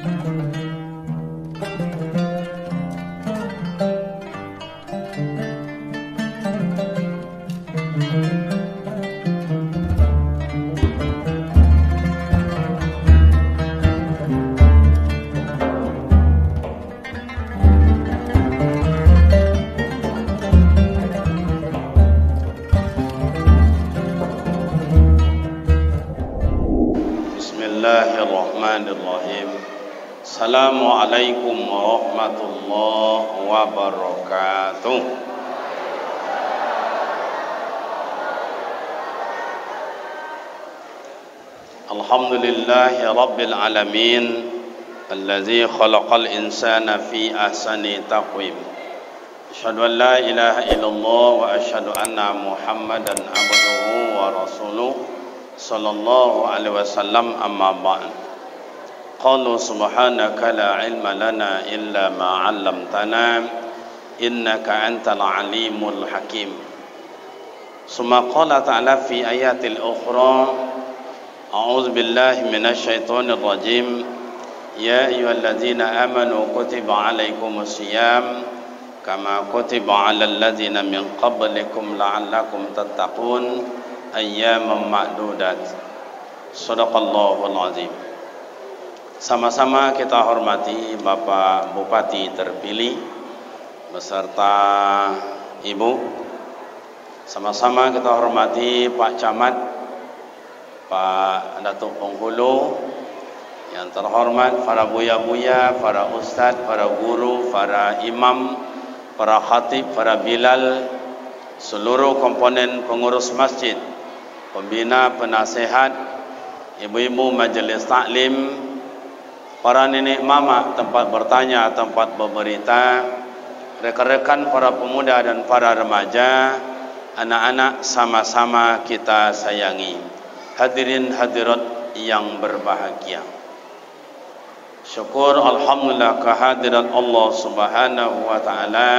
Bismillahirrahmanirrahim. Assalamualaikum warahmatullahi wabarakatuh. Alhamdulillahi rabbil alamin, allazi khalaqal insana fi ahsani taqwim. Asyhadu an la ilaha illallah wa asyhadu anna Muhammadan abduhu wa rasuluh sallallahu alaihi wasallam, amma ba'd. Qalu subhanaka la ilma lana illa ma 'allamtana innaka antal alimul hakim. Summa qala ta'ala fi ayatil ukhra, a'udzu billahi minasy syaithanir rajim, ya ayyuhalladzina amanu kutiba 'alaikumus syiyam kama kutiba 'alal ladzina min qablikum la'allakum tattaqun ayyaman ma'dudat. Shadaqallahul azim. Sama-sama kita hormati Bapak Bupati terpilih beserta Ibu. Sama-sama kita hormati Pak Camat, Pak Datuk Penghulu yang terhormat, para buya-buya, para ustaz, para guru, para imam, para khatib, para bilal, seluruh komponen pengurus masjid, pembina, penasihat, ibu-ibu majelis taklim, para nenek mama tempat bertanya, tempat berberita, rekan-rekan para pemuda dan para remaja, anak-anak sama-sama kita sayangi. Hadirin hadirat yang berbahagia, syukur alhamdulillah kehadirat Allah Subhanahu wa taala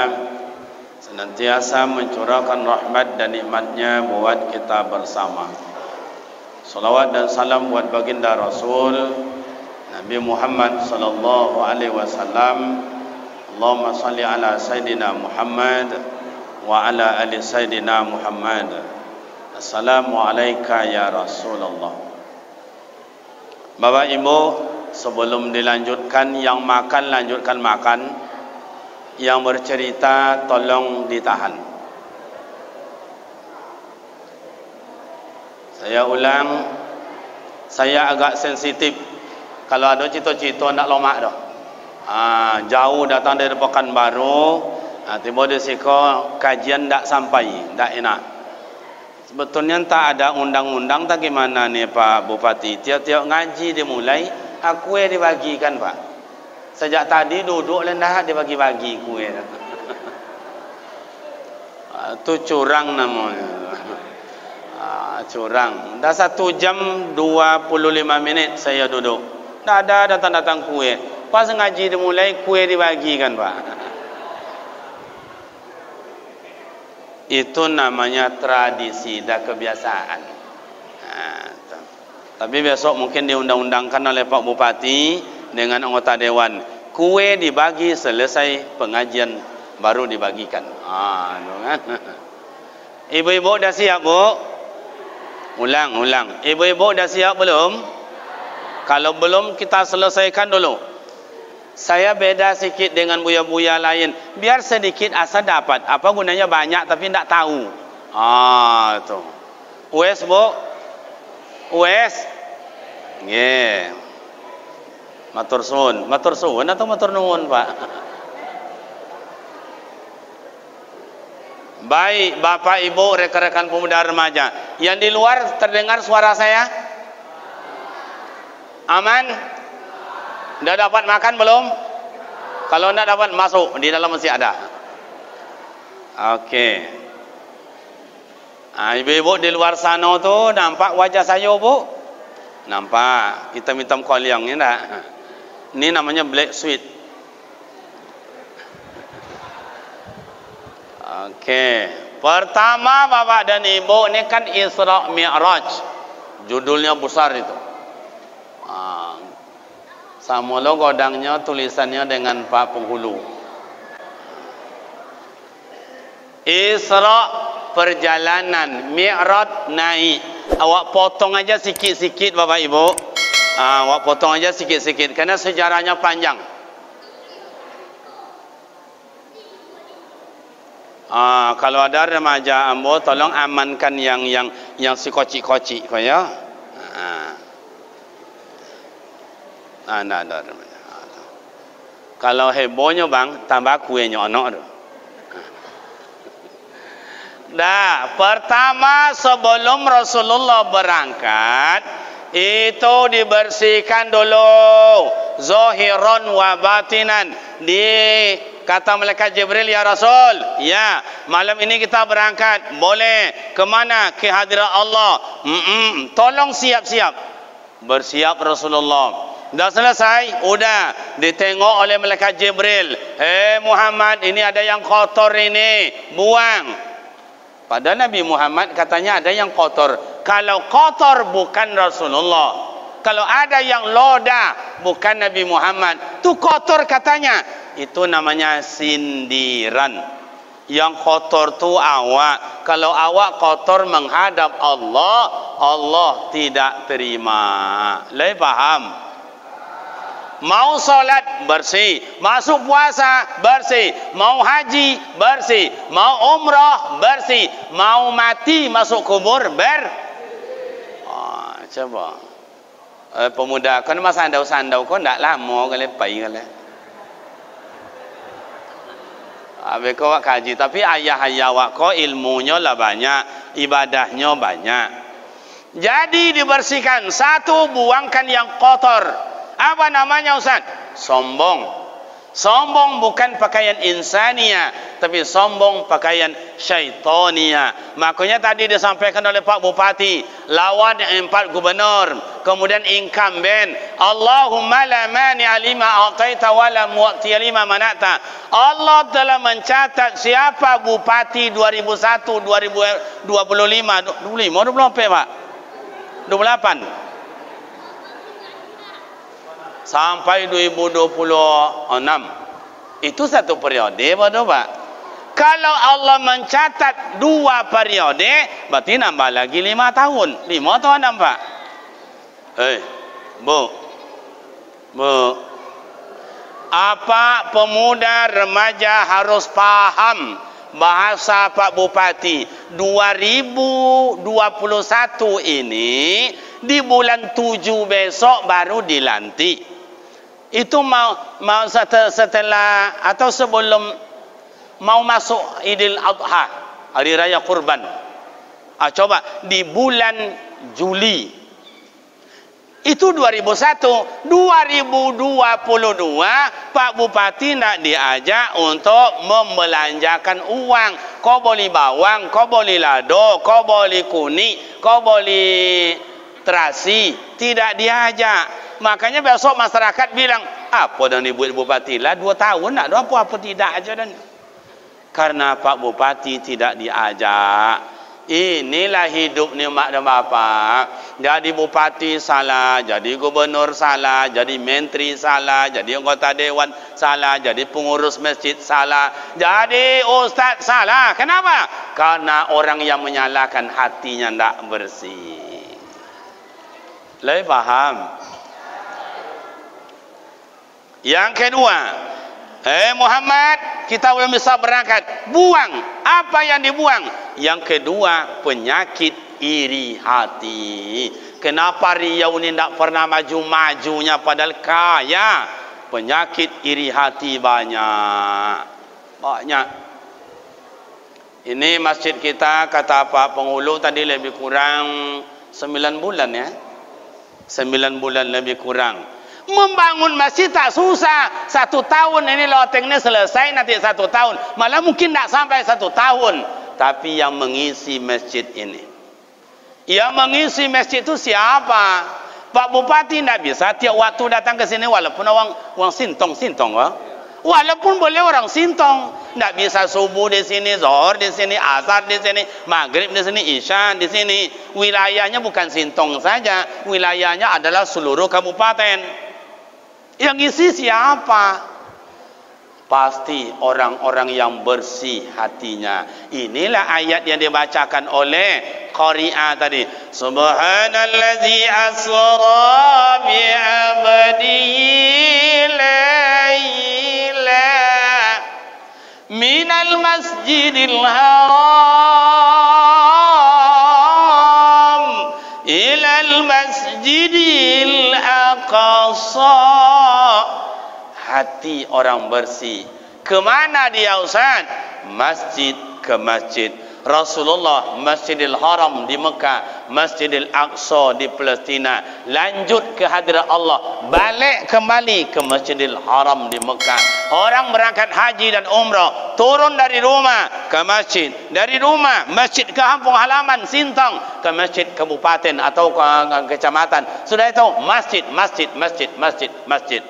senantiasa mencurahkan rahmat dan nikmatnya buat kita bersama. Salawat dan salam buat baginda Rasul Nabi Muhammad sallallahu alaihi wasallam. Allahumma salli ala Sayyidina Muhammad wa ala ali Sayyidina Muhammad. Assalamu alayka ya Rasulullah. Bapak Ibu, sebelum dilanjutkan, yang makan lanjutkan makan, yang bercerita tolong ditahan. Saya ulang, saya agak sensitif kalau ada cita-cita nak lomak dah. Jauh datang dari Pekanbaru, tiba di siko kajian tak sampai, tak enak. Sebetulnya tak ada undang-undang, tak gimana nih Pak Bupati. Tiap-tiap ngaji dimulai, kue dibagikan Pak. Sejak tadi duduk lendah dibagi-bagi kue. Itu curang namanya. Curang. Dah 1 jam 25 menit saya duduk. Tak ada datang-datang kue. Pas ngaji dimulai, kue dibagikan Pak. Itu namanya tradisi dan kebiasaan. Tapi besok mungkin diundang-undangkan oleh Pak Bupati dengan anggota dewan. Kue dibagi selesai pengajian baru dibagikan. Ibu-ibu dah siap, Bu? Ulang. Ibu-ibu dah siap belum? Kalau belum, kita selesaikan dulu. Saya beda sikit dengan buya-buya lain. Biar sedikit asal dapat. Apa gunanya banyak tapi tak tahu. Itu. Ues, Bu? Ues? Yeah. Matur suwun atau matur nuwun, Pak? Baik, Bapak Ibu, rekan-rekan pemuda remaja. Yang di luar terdengar suara saya? Aman? Dah dapat makan belum? Kalau tidak dapat, masuk. Di dalam masih ada. Okey. Ibu-ibu di luar sana tu nampak wajah saya, Bu? Nampak. Kita hitam koliang ni tak? Ini namanya black sweet. Okey. Pertama Bapak dan Ibu, ni kan Isra Mi'raj. Judulnya besar itu. Sama lo godangnya tulisannya dengan Pak Penghulu. Isra perjalanan, Mi'raj naik. Awak potong aja sikit-sikit Bapak Ibu. Awak potong aja sikit-sikit karena sejarahnya panjang. Kalau ada remaja Ambo, tolong amankan yang si kocik-kocik kau ya. Nah, ada remaja. Kalau hebohnya bang, tambah kuenya anak tu. Dah, pertama sebelum Rasulullah berangkat, itu dibersihkan dulu zahiran wa batinan. Kata malaikat Jibril, ya Rasul, ya malam ini kita berangkat, boleh kemana? Ke hadirat Allah. Tolong siap-siap. Bersiap Rasulullah. Dah selesai, udah ditengok oleh malaikat Jibril. Muhammad, ini ada yang kotor ini, buang. Pada Nabi Muhammad katanya ada yang kotor. Kalau kotor bukan Rasulullah. Kalau ada yang loda bukan Nabi Muhammad. Tu kotor katanya. Itu namanya sindiran. Yang kotor tu awak. Kalau awak kotor menghadap Allah, Allah tidak terima. Lei paham? Mau solat bersih, masuk puasa bersih, mau haji bersih, mau umrah bersih, mau mati masuk kubur coba. Pemuda kan masa sandau-sandau kau ndak lama kali pai kali. Habis kau kaji, tapi ayah-ayah awak kau ilmunya lah banyak, ibadahnya banyak. Jadi dibersihkan. Satu, buangkan yang kotor. Apa namanya Ustaz? Sombong. Sombong bukan pakaian insania, tapi sombong pakaian syaitania. Makanya tadi disampaikan oleh Pak Bupati, lawan 4 gubernur, kemudian incumbent. Allahumma la mani'a lima a'taita wa la mu'tiya lima mana'ta. Allah telah mencatat siapa bupati 2001, 2025, 24 Pak? 28 sampai 2026. Itu satu periode, Pak. Kalau Allah mencatat 2 periode, berarti nambah lagi 5 tahun. 5 atau 6, Pak? Bu. Apa pemuda remaja harus paham bahasa Pak Bupati? 2021 ini di bulan 7 besok baru dilantik. Itu mau setelah atau sebelum mau masuk Idul Adha, hari raya kurban. Coba di bulan Juli. Itu 2001, 2022 Pak Bupati nak diajak untuk membelanjakan uang. Kau boleh bawang, kau boleh lado, kau boleh kuning, kau boleh terasi. Tidak diajak. Makanya besok masyarakat bilang, apa dah dibuat Bupati lah 2 tahun nak ada apa tidak aja dan. Karena Pak Bupati tidak diajak. Inilah hidup ni mak dan bapak. Jadi bupati salah, jadi gubernur salah, jadi menteri salah, jadi anggota dewan salah, jadi pengurus masjid salah, jadi ustaz salah. Kenapa? Karena orang yang menyalahkan hatinya tidak bersih. Lebih paham? Yang kedua, Muhammad, kita belum bisa berangkat. Buang. Apa yang dibuang? Yang kedua, penyakit iri hati. Kenapa Riau ni tak pernah maju-majunya padahal kaya? Penyakit iri hati banyak. Ini masjid kita, kata Pak Penghulu tadi, lebih kurang 9 bulan ya. 9 bulan lebih kurang. Membangun masjid tak susah. 1 tahun ini lotengnya selesai, nanti 1 tahun. Malah mungkin tak sampai 1 tahun. Tapi yang mengisi masjid ini, yang mengisi masjid itu siapa? Pak Bupati tidak bisa tiap waktu datang ke sini walaupun orang sintong. Walaupun boleh orang sintong, tidak bisa subuh di sini, zuhur di sini, asar di sini, maghrib di sini, isya di sini. Wilayahnya bukan sintong saja, wilayahnya adalah seluruh kabupaten. Yang isi siapa? Pasti orang-orang yang bersih hatinya. Inilah ayat yang dibacakan oleh qari'ah tadi. Subhanallazi asra bi 'abdihi laila minal masjidil haram ilal masjidil aqsa. Hati orang bersih. Kemana dia Ustaz? Masjid ke masjid. Rasulullah Masjidil Haram di Mekah, Masjidil Aqsa di Palestina. Lanjut ke hadirat Allah, balik kembali ke Masjidil Haram di Mekah. Orang berangkat haji dan umrah, turun dari rumah ke masjid, dari rumah masjid ke kampung halaman Sintang, ke masjid kabupaten atau ke kecamatan. Sudah itu masjid, masjid, masjid, masjid, masjid.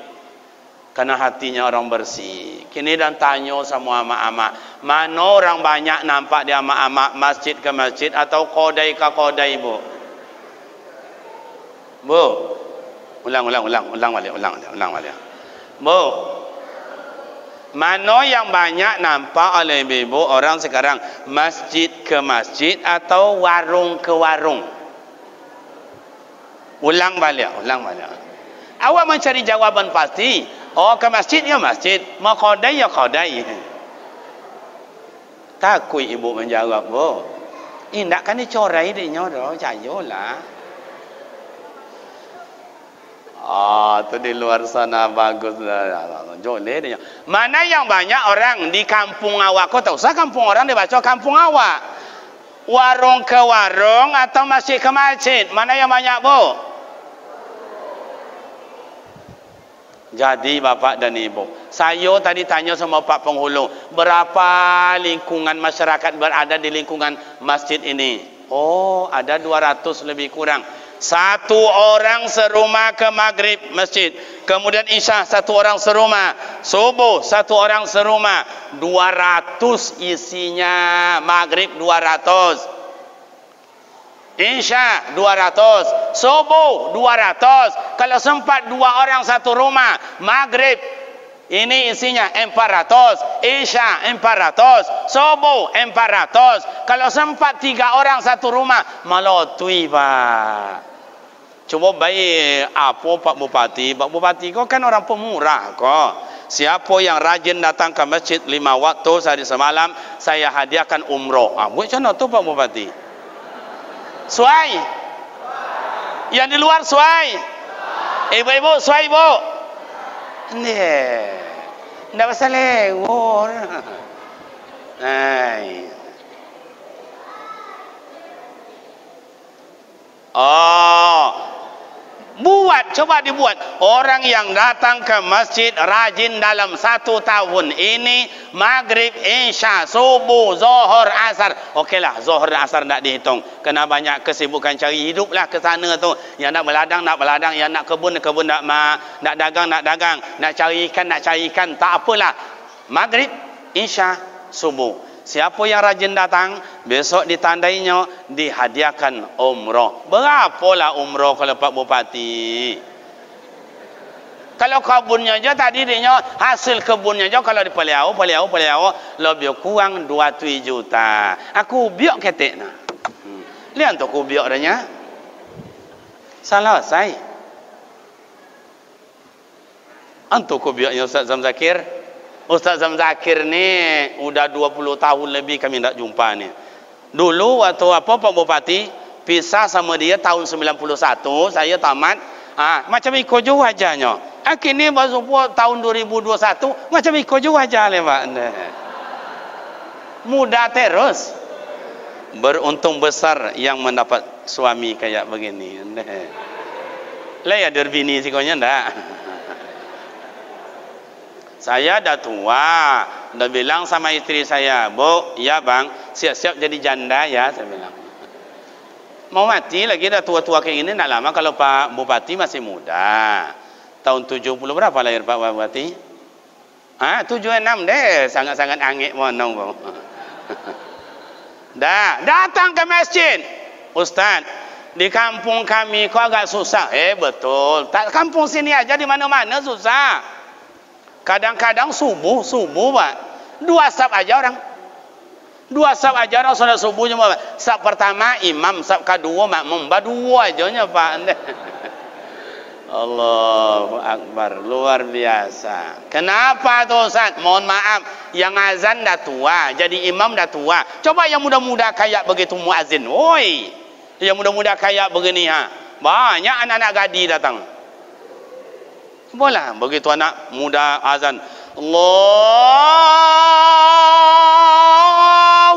Karena hatinya orang bersih. Kini dan tanya sama amak-amak, mana orang banyak nampak di amak-amak masjid ke masjid atau kodai ke kodai, Bu? Bu, ulang balik. Bu, mana yang banyak nampak oleh ibu orang sekarang masjid ke masjid atau warung ke warung? Ulang balik. Awak mencari jawaban pasti. Oh, ke masjid ya masjid, mau kodai ya kodai. Takut ibu menjawab, Bu. Indak kan dicorai dia nyodoh, cayolah. Tu di luar sana bagus dah. Joleh dia. Mana yang banyak orang di kampung awak? Kau tahu, kampung orang dibaca kampung awak. Warung ke warung atau masjid ke masjid? Mana yang banyak, Bu? Jadi Bapak dan Ibu, saya tadi tanya sama Pak Penghulu, berapa lingkungan masyarakat berada di lingkungan masjid ini? Oh, ada 200 lebih kurang. Satu orang serumah ke maghrib masjid, kemudian isya satu orang serumah, subuh satu orang serumah. 200 isinya. Maghrib 200, Isya 200, subuh 200. Kalau sempat dua orang satu rumah, maghrib ini isinya 400, Isya 400, subuh 400. Kalau sempat 3 orang satu rumah, malotui Pak. Coba baik apa Pak Bupati? Pak Bupati kau kan orang pemurah kok. Siapa yang rajin datang ke masjid 5 waktu sehari semalam, saya hadiahkan umroh. Buat macam mana tu Pak Bupati? Suai. Yang di luar suai. Ibu-ibu suai, Bu. Ndak pasal lewor. Buat, coba dibuat. Orang yang datang ke masjid rajin dalam 1 tahun ini, maghrib, isya, subuh, zuhur, asar. Okeylah, zuhur dan asar tak dihitung. Kena banyak kesibukan cari hidup lah ke sana tu. Yang nak berladang, yang nak kebun nak dagang, nak cari ikan, tak apalah. Maghrib, isya, subuh. Siapa yang rajin datang, besok ditandainya dihadiahkan umrah. Berapalah umrah kalau Pak Bupati? Kalau kebunnya je tadi dia hasil kebunnya je kalau di Peliau lebih kurang 2-3 juta. Aku biok ketik nah. Lihat tu aku biok dah. Salah saya. Antuk aku bioknya Ustaz Zamzakir. Ustaz Zamzakir ni udah 20 tahun lebih kami tak jumpa ni. Dulu waktu Pak Bupati pisah sama dia tahun 91, saya tamat. Macam ikut je wajahnya. Kini masuk tahun 2021 macam ikut je wajah le Pak. Muda terus. Beruntung besar yang mendapat suami kayak begini. Lah ya derbini sikonya ndak. Saya dah tua, dah bilang sama istri saya, Bu, ya bang, siap-siap jadi janda ya, saya bilang. Mau mati lagi dah tua-tua kayak gini, nak lama kalau Pak Bupati masih muda. Tahun 70 berapa lahir Pak Bupati? 76 deh, sangat-sangat angik monong, Bu. Dah, datang ke masjid. Ustaz, Di kampung kami kok agak susah. Betul. Tak kampung sini aja di mana-mana susah. Kadang-kadang subuh Pak. 2 saf aja orang. 2 saf aja orang salat subuhnya Pak. Saf pertama imam, saf kedua makmum. 2 aja nya Pak. Allahu Akbar, luar biasa. Kenapa tuh Ustaz? Mohon maaf, yang azan dah tua, jadi imam dah tua. Coba yang muda-muda kayak begitu muazin. Woi, yang muda-muda kayak begini ha. Banyak anak-anak gadi datang. Boleh begitu anak muda azan. Allahu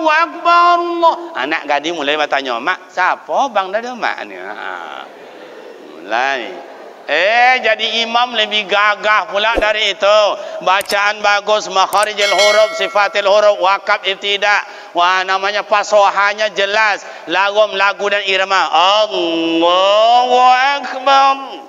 Akbar Allah. Anak gadi mulai bertanya, "Mak, siapa bang dah mak ni?" Mulai. Jadi imam lebih gagah pula dari itu. Bacaan bagus, makharijil huruf, sifatil huruf, wakaf ibtida. Wah, namanya fasohanya jelas. Lagu dan irama. Allahu Akbar.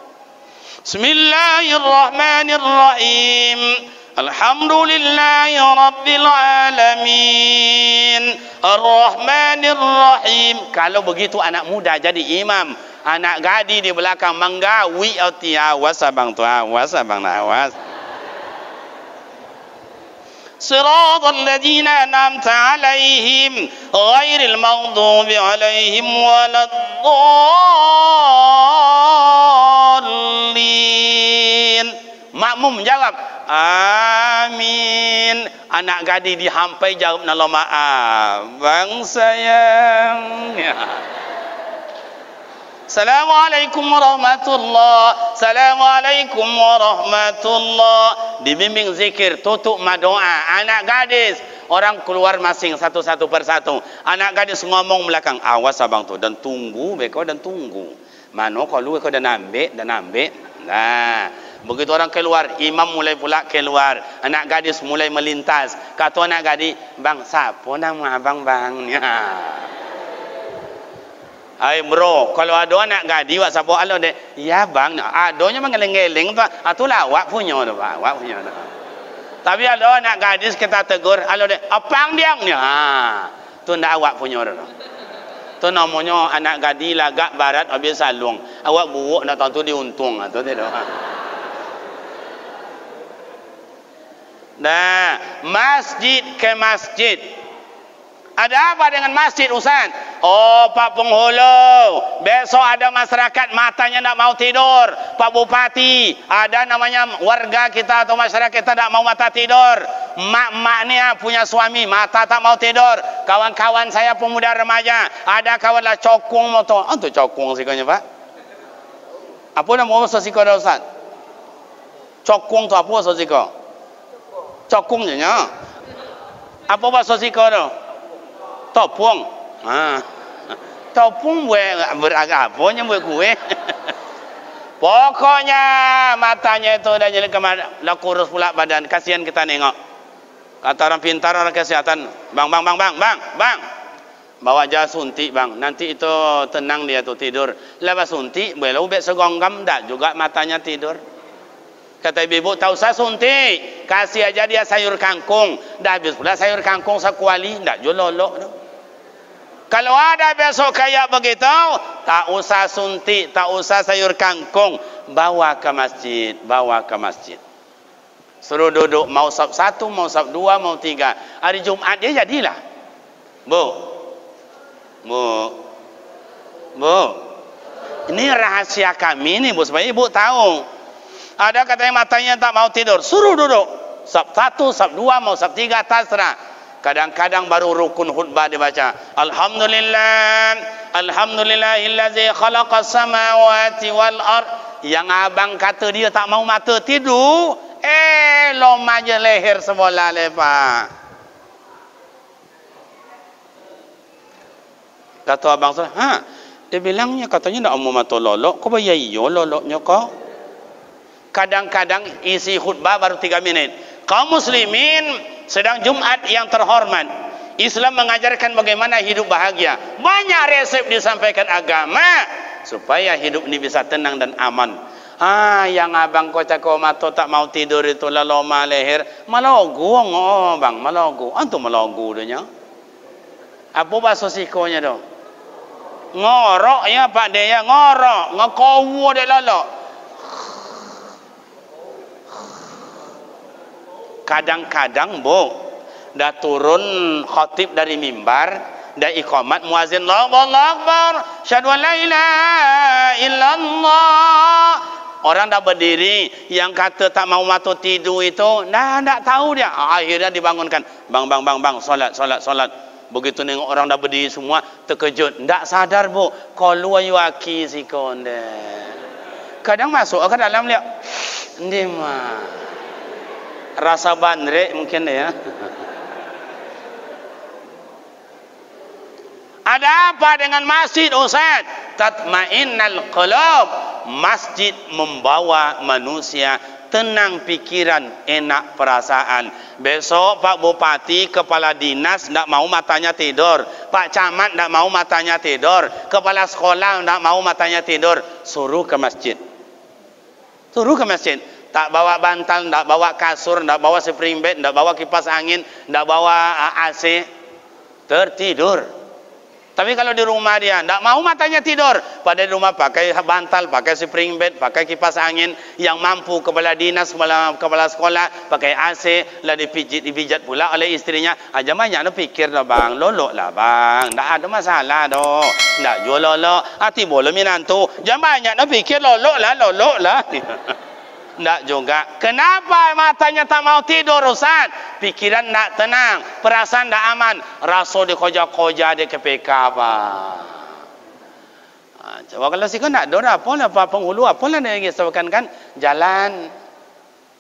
Bismillahirrahmanirrahim. Alhamdulillahi Rabbil Alamin. Ar-Rahmanir-Rahim. Kalau begitu anak muda jadi imam. Anak gadi di belakang menggawi ati awas abang tu awas abang awas. Siratal ladzina an'amta 'alaihim ghairil maghdubi 'alaihim waladdallin. Makmum jawab amin. Anak gadi dihampai jawab Allah maaf bang sayang. Assalamualaikum warahmatullahi. Assalamualaikum warahmatullahi. Dibimbing zikir, tutup madoa. Anak gadis, orang keluar masing satu persatu. Anak gadis ngomong belakang, awas abang tu dan tunggu, beko dan tunggu. Mano kalau kau dan ambil. Nah, begitu orang keluar, imam mulai pula keluar. Anak gadis mulai melintas. Kata anak gadis, bang, siapa nama abang bang? Ay bro, kalau ada anak gadi wak siapa alo dek? Ya bang, adonya mengeleng-geleng tu, atu lawak punya tu Pak, awak punya tu. Tapi ada anak gadis kita tegur, alo dek, apang diang ni? Tu ndak awak punya tu. Tu namanya anak gadi lagak barat habis salung. Awak buruk nak tahu tu diuntung tu tidak. Nah, masjid ke masjid. Ada apa dengan masjid Ustaz? Oh Pak Penghulu, besok ada masyarakat matanya tak mau tidur. Pak Bupati, ada namanya warga kita atau masyarakat kita tak mau mata tidur. Mak-mak ni punya suami mata tak mau tidur. Kawan-kawan saya pemuda remaja, ada kawan lah cokung motor. Itu cokung sikonya Pak. Apa nama sosiko dah Ustaz? Cokung tu apa sosiko? Cokungnya nya. Apa bahasa sosiko dah? Topung. Topung beragak apanya buat kue. Pokoknya matanya itu dah jadi lah kurus pula badan. Kasihan kita nengok. Kata orang pintar, orang kesehatan, bang. Bawa aja suntik bang. Nanti itu tenang dia tu tidur. Lepas suntik, boleh ubek segonggam dah juga matanya tidur. Kata ibu, tak usah suntik. Kasih aja dia sayur kangkung. Dah habis pula sayur kangkung sekuali. Tak jual lolok tu. Kalau ada besok kayak begitu, tak usah suntik, tak usah sayur kangkung, bawa ke masjid, Suruh duduk, mau sab 1, mau sab 2, mau 3. Hari Jumat dia jadilah. Bu. Ini rahasia kami ni, Bu, supaya ibu tahu. Ada katanya matanya tak mau tidur, suruh duduk. Sab 1, sab 2, mau sab 3, terserah. Kadang-kadang baru rukun khutbah dibaca. Alhamdulillahillazi khalaqas samawati wal ard. Yang abang kata dia tak mau mata tidur, loma je leher sebelah lepak. Kata abang tu, dia bilangnya katanya nak mau mata lolok, kau bayar iyo loloknya kau. Kadang-kadang isi khutbah baru 3 minit. Kaum muslimin, sedang Jumat yang terhormat. Islam mengajarkan bagaimana hidup bahagia. Banyak resep disampaikan agama supaya hidup ini bisa tenang dan aman. Yang abang kau cakap mata tak mau tidur itu lama leher, malogu bang, malogu. Antum malogu dia. Apa bahasa sikonya tu? Ngorok ya Pak dia, ngorok, ngekowo dia lolok. Kadang-kadang dah turun khatib dari mimbar, dah iqamat muazin Allahu Akbar, syahadu an la ilaha illallah. Orang dah berdiri, yang kata tak mau matu tidur itu, tak tahu dia. Akhirnya dibangunkan, bang, solat. Begitu nengok orang dah berdiri semua, terkejut. Tak sadar kalau ayu aki si konde. Kadang masuk ke dalam dia, ni mah rasa bandrek mungkin ya. Ada apa dengan masjid Ustaz? Tatmainnal qulub. Masjid membawa manusia tenang pikiran, enak perasaan. Besok Pak Bupati, kepala dinas tak mau matanya tidur, Pak Camat tak mau matanya tidur, kepala sekolah tak mau matanya tidur, suruh ke masjid. Tak bawa bantal, tak bawa kasur, tak bawa spring bed, tak bawa kipas angin, tak bawa AC, tertidur. Tapi kalau di rumah dia tak mau matanya tidur, pada di rumah pakai bantal, pakai spring bed, pakai kipas angin. Yang mampu kepala dinas, kepala sekolah pakai AC, lah dipijat pula oleh istrinya. Aja banyak nak fikir dah bang, lolok lah bang, tak ada masalah doh, tak jual lolok, hati boleh minantu. Jangan banyak nak fikir lolok lah. Tak juga. Kenapa matanya tak mau tidur Ustaz? Pikiran tak tenang, perasaan tak aman, rasa di koja-koja di KPK apa. Coba kalau sih kan tak ada apa penghulu apalah dia risaukan kan jalan.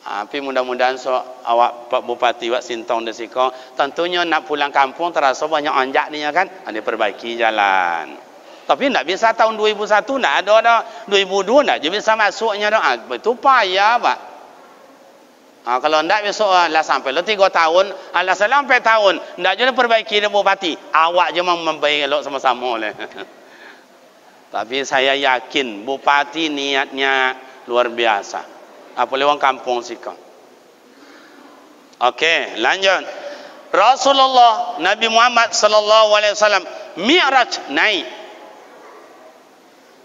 Tapi mudah-mudahan awak Pak Bupati Wak Sintong di siko tentunya nak pulang kampung terasa banyak anjak dia kan, ada perbaiki jalan. Tapi tak bisa tahun 2001 tak ada dah. 2002 tak je bisa masuknya dah. Itu payah Pak. Kalau tak besok lah sampai lah 3 tahun, lah sampai tahun, tak je perbaiki dia Bupati. Awak je membaik elok sama-sama lah. Tapi saya yakin Bupati niatnya luar biasa. Apa lewat kampung sikang. Okey, lanjut. Rasulullah Nabi Muhammad sallallahu alaihi wasallam Mi'raj naik.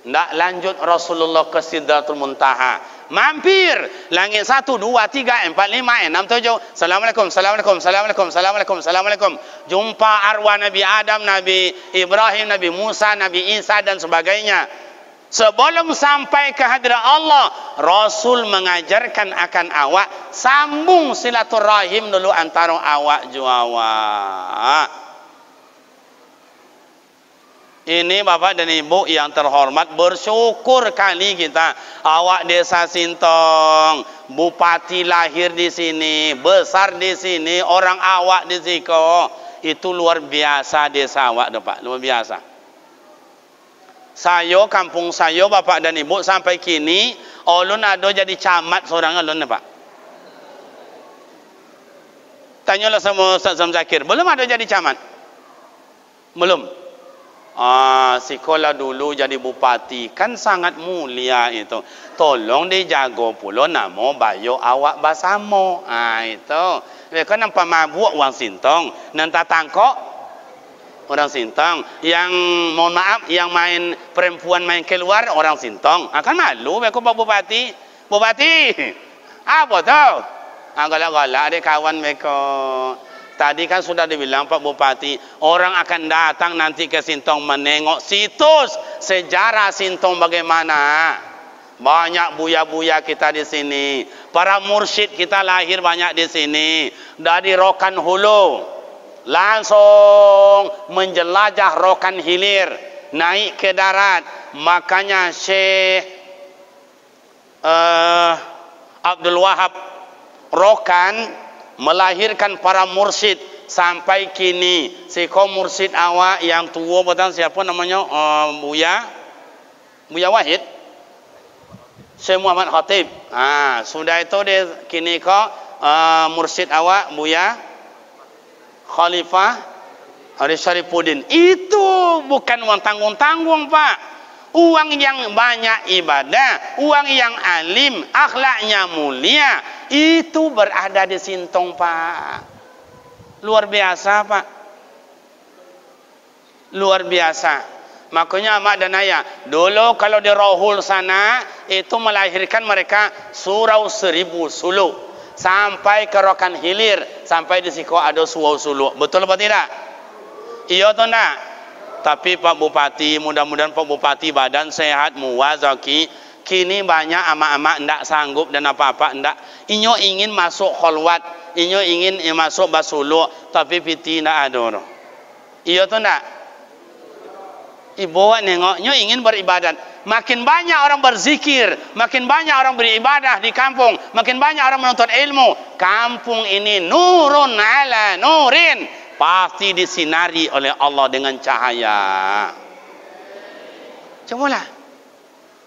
Tak lanjut Rasulullah ke Sidratul Muntaha. Mampir langit 1, 2, 3, 4, 5, 6, 7. Assalamualaikum. Jumpa arwah Nabi Adam, Nabi Ibrahim, Nabi Musa, Nabi Isa dan sebagainya. Sebelum sampai ke hadirat Allah, Rasul mengajarkan akan awak sambung silaturahim dulu antara awak awak. Ini Bapak dan Ibu yang terhormat, bersyukur kali kita. Awak desa Sintong, Bupati lahir di sini, besar di sini, orang awak di siko. Itu luar biasa desa awak Pak, luar biasa. Saya, kampung saya Bapak dan Ibu sampai kini, ulun ada jadi camat seorang ulun Pak. Tanyalah sama Ustaz Zam Zakir, belum ada jadi camat? Belum. Sekolah dulu jadi bupati kan sangat mulia itu. Tolong dijaga pula nama bayo awak basamo. Itu. Mereka nampak mabuk orang Sintong, nanti tangkok orang Sintong. Yang mohon maaf, yang main perempuan main keluar orang Sintong. Kan malu mereka Pak Bupati. Apa tu? Galak-galak dia kawan mereka. Tadi kan sudah dibilang Pak Bupati, orang akan datang nanti ke Sintong menengok situs sejarah Sintong bagaimana. Banyak buya-buya kita di sini. Para mursyid kita lahir banyak di sini. Dari Rokan Hulu langsung menjelajah Rokan Hilir, naik ke darat. Makanya Syekh Abdul Wahab Rokan melahirkan para mursyid sampai kini. Seko mursyid awak yang tua betul siapa namanya? Buya Wahid, Syekh Muhammad Khatib. Sudah itu dia kini mursyid awak Buya Khalifah Haris Syarifuddin. Itu bukan uang tanggung-tanggung Pak. Uang yang banyak ibadah, uang yang alim, akhlaknya mulia, itu berada di Sintong Pak. Luar biasa Pak. Luar biasa. Makanya mak dan ayah dulu kalau di Rohul sana itu melahirkan mereka surau 1000 suluk sampai ke Rokan Hilir, sampai di situ ada surau suluk. Betul apa tidak? Iya atau tidak? Tapi Pak Bupati, mudah-mudahan Pak Bupati badan sehat, muwazaki. Kini banyak amak-amak ndak sanggup dan apa-apa ndak. Inyo ingin masuk kholwat, inyo ingin masuk basuluk, tapi piti ndak ada. Iya atau tidak? Ibu nengok, nyo ingin beribadat. Makin banyak orang berzikir, makin banyak orang beribadah di kampung, makin banyak orang menuntut ilmu. Kampung ini nurun ala nurin, pasti disinari oleh Allah dengan cahaya. Cobalah.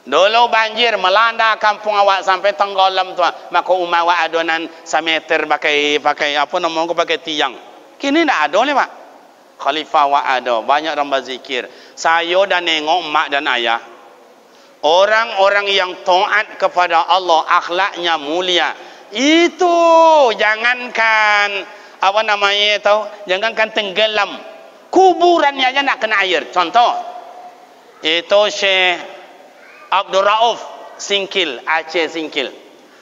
Dulu banjir melanda kampung awak sampai tenggelam tu, maka umah awak adonan sameter pakai apa namanya, pakai tiang. Kini ndak ada le Pak. Khalifah awak ada, banyak orang berzikir. Saya dah nengok mak dan ayah. Orang-orang yang taat kepada Allah, akhlaknya mulia. Itu jangankan apa namanya tahu, jangankan tenggelam, kuburannya aja nak kena air. Contoh, itu Syekh Abdul Rauf Singkil, Aceh Singkil.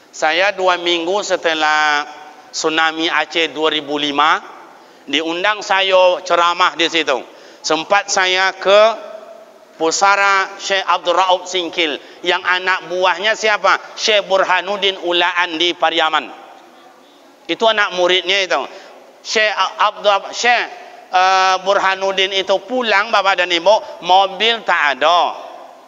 Saya 2 minggu setelah tsunami Aceh 2005 diundang saya ceramah di situ. Sempat saya ke pusara Syekh Abdul Rauf Singkil yang anak buahnya siapa? Syekh Burhanuddin Ulaan di Pariaman. Itu anak muridnya itu. Syekh Burhanuddin itu pulang bapak dan ibu, mobil tak ada,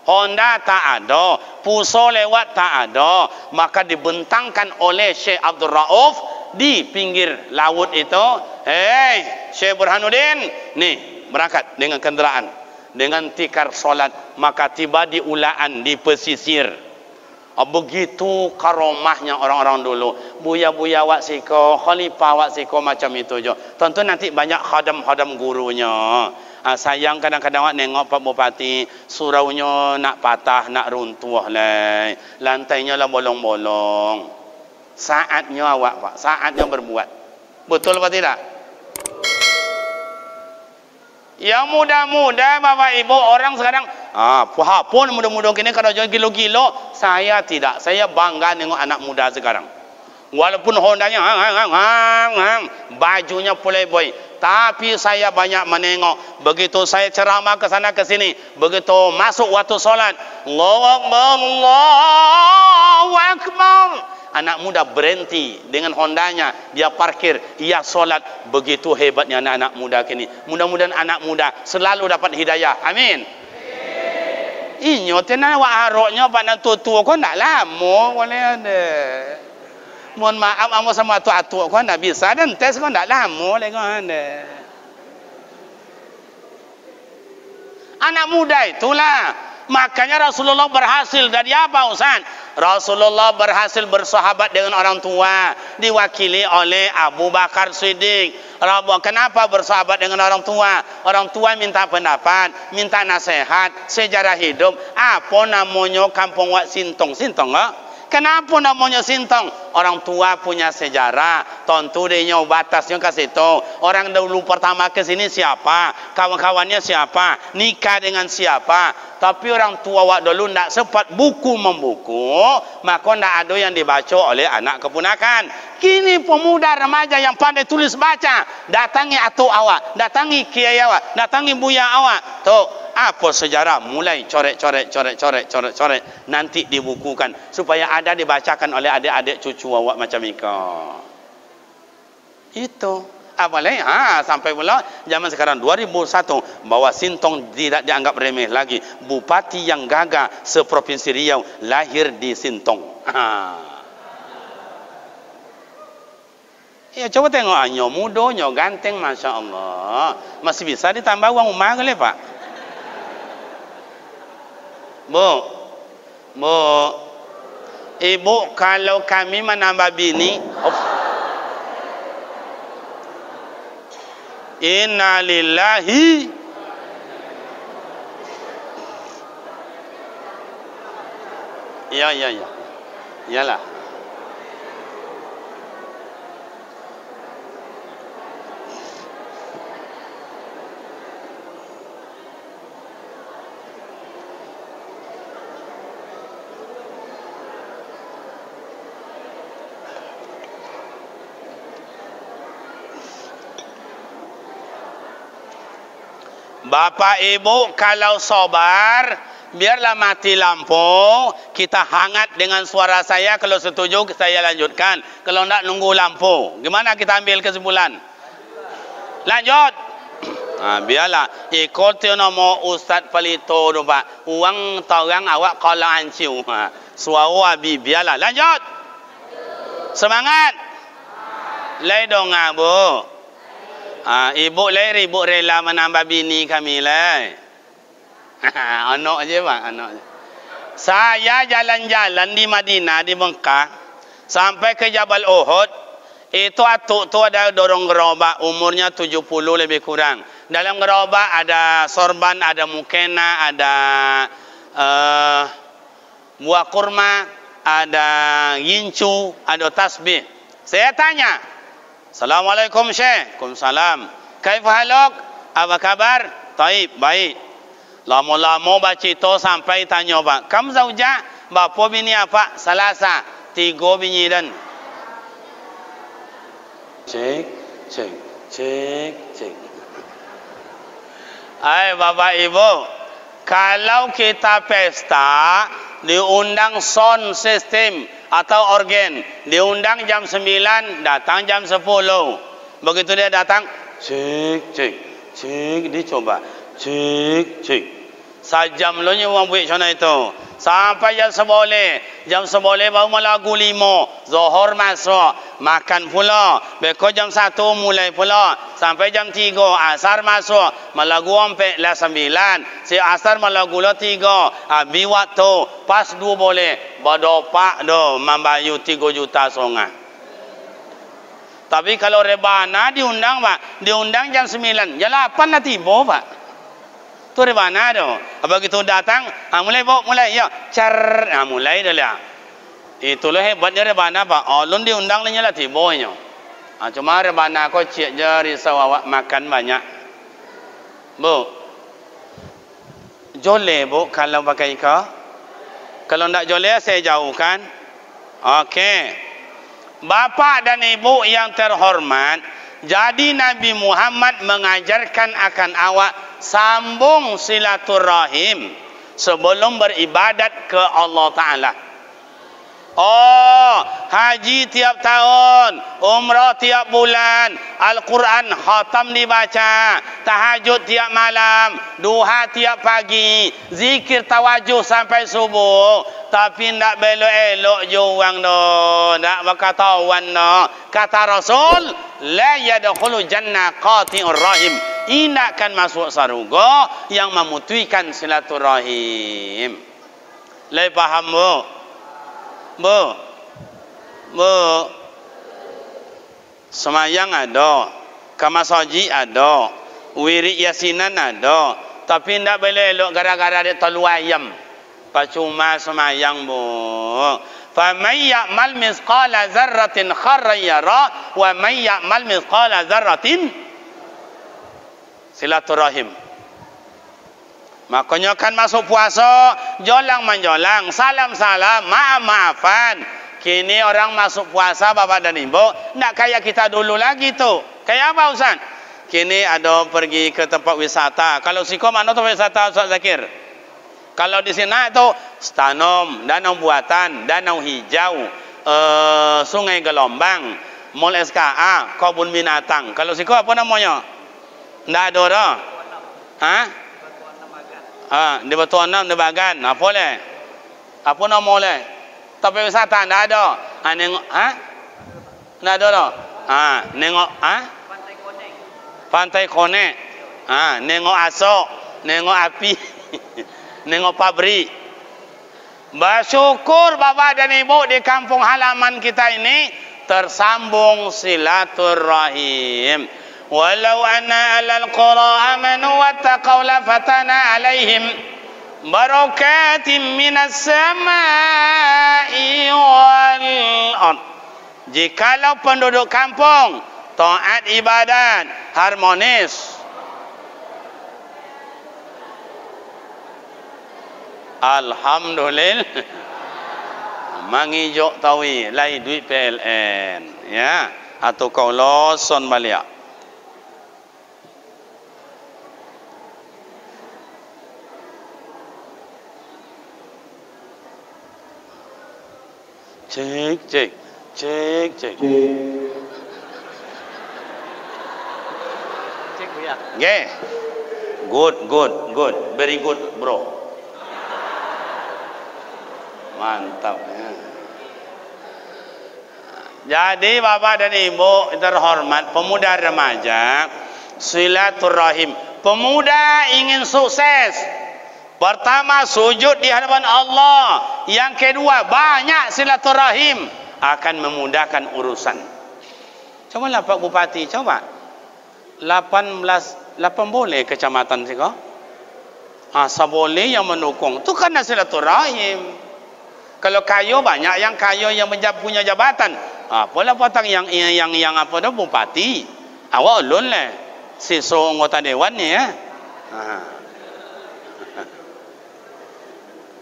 Honda tak ada, Puso lewat tak ada, maka dibentangkan oleh Syekh Abdul Rauf di pinggir laut itu. Hei Syekh Burhanuddin, nih berangkat dengan kenderaan, dengan tikar solat, maka tiba di Ulaan di pesisir. Begitu karomahnya orang-orang dulu. Buya-buya wak siko, khalifah wak siko, macam itu je. Tentu nanti banyak khadam-khadam gurunya. Sayang kadang-kadang awak nengok Pak Bupati, suraunya nak patah, nak runtuh lah, lantainya lah bolong-bolong. Saatnya awak Pak, saatnya berbuat. Betul apa tidak? Yang muda-muda Bapak Ibu, orang sekarang pun muda-muda kini kalau jual gilo-gilo, saya tidak. Saya bangga nengok anak muda sekarang. Walaupun Hondanya bajunya playboy, tapi saya banyak menengok. Begitu saya ceramah ke sana ke sini, begitu masuk waktu solat, Allahu Akbar, Allahu Akbar, anak muda berhenti dengan Hondanya, dia parkir, ia solat. Begitu hebatnya anak-anak muda kini. Mudah-mudahan anak muda selalu dapat hidayah. Amin. Inyo tenan wa aroknya pada tua-tua kau ndak lama boleh ada. Mohon maaf amo sama tua-tua kau ndak bisa dan tes kau ndak lama lagi kau ada. Anak muda itulah. Makanya Rasulullah berhasil dari apa Ustaz? Rasulullah berhasil bersahabat dengan orang tua, diwakili oleh Abu Bakar Siddiq. Kenapa bersahabat dengan orang tua? Orang tua minta pendapat, minta nasihat, sejarah hidup. Apa namanya kampung wak Sintong? Sintong enggak? Kenapa namanya Sintong? Orang tua punya sejarah, tentu dia batasnya ke situ. Orang dulu pertama ke sini siapa? Kawan-kawannya siapa? Nikah dengan siapa? Tapi orang tua wak dulu tidak sempat buku membuku, maka tidak ada yang dibaca oleh anak keponakan. Kini pemuda remaja yang pandai tulis baca, datangi atuk awak, datangi kiai awak, datangi buya awak. Tuh, apa sejarah? Mulai coret, nanti dibukukan supaya ada dibacakan oleh adik-adik cucu awak macam itu. Apalagi sampai pula zaman sekarang 2001 bahwa Sintong tidak dianggap remeh lagi. Bupati yang gagah seprovinsi Riau lahir di Sintong. Ya coba tengok nyo muda, nyo ganteng, masya Allah. Masih bisa ditambah uang rumah ke Pak? Bu, ibu kalau kami menambah bini, inna lillahi ya iyalah. Bapak Ibu kalau sabar, biarlah mati lampu, kita hangat dengan suara saya. Kalau setuju saya lanjutkan. Kalau tidak nunggu lampu. Gimana kita ambil kesimpulan? Lanjut. Biarlah ikuti nama Ustaz Palito tu Pak. Uang torang awak kalau anciu. Suara abi biarlah. Lanjut. Semangat. Lai dong Bu. Ibu lai ibu rela menambah bini kami lai. Anak aja Pak, anak aja. Saya jalan-jalan di Madinah, di Mekah, sampai ke Jabal Uhud. Itu atuk tu ada dorong gerobak, umurnya 70 lebih kurang. Dalam gerobak ada sorban, ada mukena, ada buah kurma, ada yincu, ada tasbih. Saya tanya, Assalamualaikum Syekh. Waalaikumsalam. Kaifa haluk? Apa kabar? Taib, baik. Lama-lama baca itu sampai tanya Pak, kamu zaujah? Bapa bini apa? Salasa. 3 bini dan. Cek, cek, cek, cek. Hai Bapak Ibu, kalau kita pesta, diundang sound system atau organ, diundang jam 9, datang jam 10. Begitu dia datang, cek, cek, cek, dicoba, cek, cek. Sajam lo nya uang buik sana itu. Sampai jam 11. Jam 11 baru lagu 5. Zuhur masuk. Makan pula. Beko jam 1 mulai pula. Sampai jam 3. Asar masuk. Malagu 4 lah 9. Si asar malagu lah 3. Habis waktu. Pas 2 boleh. Badopak do. Membayu 3 juta songa. Tapi kalau rebana diundang Pak. Diundang jam 9. Jam 8 lah tiba Pak. Tu rebana tu. Begitu datang, mulai bawa mulai ya, mulai dah lah. Itulah hebatnya rebana Pak. Lun diundang ni lah tibonya. Cuma rebana kau cik je risau awak makan banyak. Bu, jole bu kalau pakai kau. Kalau tak jole saya jauhkan. Okey. Bapak dan ibu yang terhormat, jadi Nabi Muhammad mengajarkan akan awak sambung silaturahim sebelum beribadat ke Allah Ta'ala. Haji tiap tahun, umrah tiap bulan, Al-Quran khatam dibaca, tahajud tiap malam, duha tiap pagi, zikir tawajuh sampai subuh. Tapi tidak belok-elok juang no, tidak berkatawan no. Kata Rasul, la yadkhulu jannah qati'ur rahim. Ina akan masuk surga yang memutuikan silaturahim. Lai paham bu? Bu, semayang ada, kamasaji ada, wirid yasinan ada, tapi tidak boleh elok gara-gara dia telu ayam. Percuma semayang bu. Faman ya'mal mithqala dzarratin kharran yara wa man ya'mal mithqala dzarratin silaturahim. Makanya kan masuk puasa, jolang menjolang, salam-salam, maaf-maafan. Kini orang masuk puasa Bapak dan Ibu, nak kayak kita dulu lagi tu. Kayak apa Ustaz? Kini ada pergi ke tempat wisata. Kalau siko mana tempat wisata Ustaz Zakir? Kalau di sini itu Stanom, danau buatan, danau hijau, sungai gelombang, mall SKA, kebun binatang. Kalau siko apa namanya? Tidak ada dah. Hah? Di Batuan Enam, di Bagan. Apa boleh? Apa nama boleh? Tapi wisata tidak ada. Nengok, tidak ada dah. Nengok, Pantai Konek. Nengok asok, nengok api, nengok pabrik. Bersyukur Bapak dan Ibu di kampung halaman kita ini tersambung silaturahim. Walau anna alal qura amanu wattaqaw la fatana alaihim barakatim minas samai wal ard. Jikalau penduduk kampung taat ibadat harmonis, alhamdulillah, mangijok tawi lai duit PLN ya atau kau loson balik. Cek, cek. Cek, cek. Cek Buya. Okay. Good. Very good, bro. Mantap ya. Jadi Bapak dan Ibu terhormat, pemuda remaja, silaturahim. Pemuda ingin sukses. Pertama, sujud di hadapan Allah. Yang kedua, banyak silaturahim, akan memudahkan urusan. Cobalah Pak Bupati, coba. 8 boleh kecamatan sih kok. Boleh yang mendukung. Itu karena silaturahim. Kalau kayo banyak yang kayo yang punya jabatan. Apalah patang yang apa dah bupati. Awak ulun lah. Siso anggota dewan ni ya.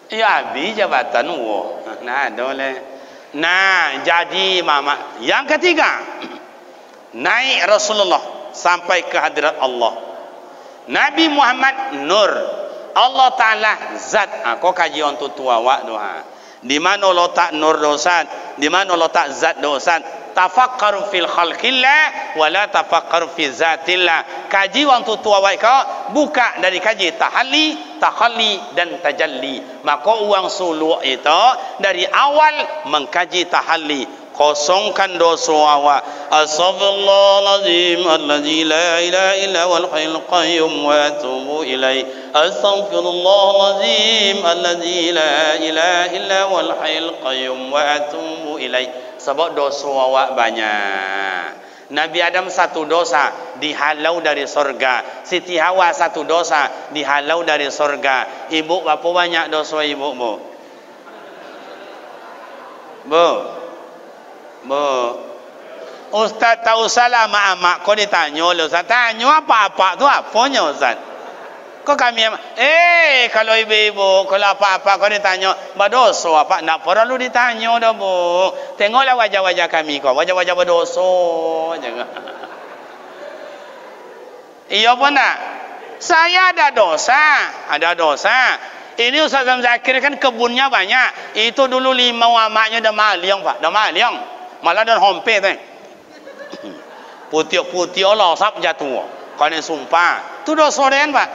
Ya habis jabatan wo. Nah, boleh. Nah, jadi mama. Yang ketiga, naik Rasulullah sampai ke hadirat Allah. Nabi Muhammad nur. Allah Taala zat. Kau kaji untuk tua awak doa. Di mana letak nur dosat, di mana letak zat dosat. Tafakkaru fil khalqillah wala tafakkaru fi zatillah. Kaji waktu tua awak kau buka dari kaji tahalli, takhalli dan tajalli. Maka uang suluk itu dari awal mengkaji tahalli. Kosongkan dosa awak. Astaghfirullahalazim allazi la ilaha illa huwal hayyul qayyum wa atubu ilaih. Astaghfirullahalazim allazi la ilaha illa huwal hayyul qayyum wa atubu ilaih. Sebab dosa awak banyak. Nabi Adam satu dosa dihalau dari surga. Siti Hawa satu dosa dihalau dari surga. Ibu berapa banyak dosa ibu bu? Ustaz tak usahlah mak kau ditanya oleh Ustaz. Tanya apa-apa tu apanya Ustaz? Kau kami kalau ibu-ibu kalau apa-apa kau ditanya berdosa apa? Tak perlu ditanya dah bu. Tengoklah wajah-wajah kami kau. Wajah-wajah berdosa aja. Iya pun tak? Saya ada dosa. Ini Ustaz Zakir kan kebunnya banyak. Itu dulu 5 amaknya dah maliang Pak. Dah maliang. Malah dah hompe tu. Putih Allah sap jatuh. Kau ni sumpah. Tu dosa dia Pak.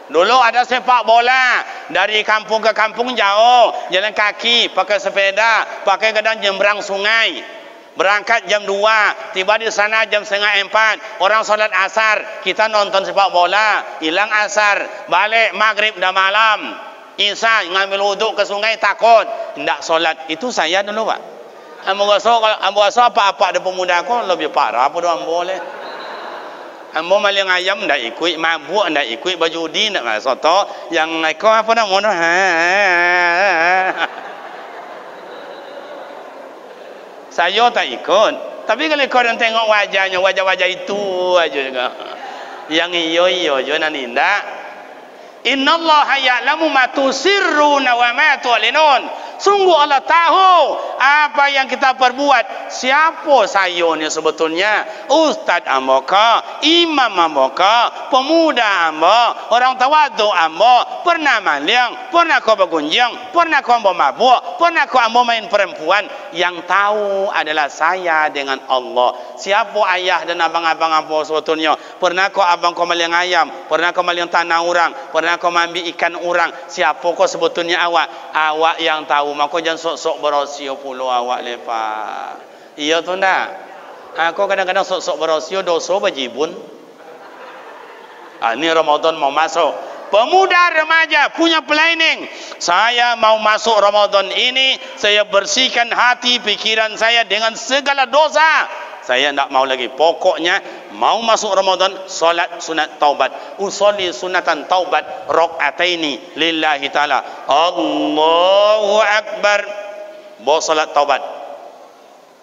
Dulu ada sepak bola. Dari kampung ke kampung jauh. Jalan kaki. Pakai sepeda. Pakai kadang jembrang sungai. Berangkat jam 2. Tiba di sana jam 3:30. Orang solat asar. Kita nonton sepak bola. Hilang asar. Balik maghrib dah malam. Isya ngambil wuduk ke sungai takut. Tidak solat. Itu saya dulu Pak. Ambo rasa apa-apa ada pemuda aku lebih parah apa doang boleh. Ambo maling ayam ndak ikut, mabuk ndak ikut, berjudi ndak soto, yang kau apa nak mono Saya tak ikut. Tapi kalau kau yang tengok wajahnya, wajah-wajah itu aja juga. Yang iyo je nanti ndak. Innallaha ya'lamu ma tusirruna wa ma tu'linun. Sungguh Allah tahu apa yang kita perbuat. Siapa saya ni sebetulnya? Ustaz amboka, imam amboka, pemuda ambo, orang tawadu ambo, pernah maliang, pernah kau bergunjing, pernah kau ambo mabuk, pernah kau ambo main perempuan. Yang tahu adalah saya dengan Allah. Siapa ayah dan abang-abang ambo sebetulnya? Pernah kau abang kau maliang ayam, pernah kau maliang tanah orang, pernah kau ambil ikan orang. Siapa kau sebetulnya awak? Awak yang tahu. Maka jangan sok-sok berosio puluh awak lepas. Iya tu ndak? Aku kadang-kadang sok-sok berosio dosa berjibun. Ini Ramadan mau masuk. Pemuda remaja punya planning. Saya mau masuk Ramadan ini, saya bersihkan hati pikiran saya dengan segala dosa. Saya tidak mau lagi. Pokoknya mau masuk Ramadan, solat sunat taubat. Usolli sunatan taubat rakaataini lillahi taala. Allahu akbar. Bawa solat taubat.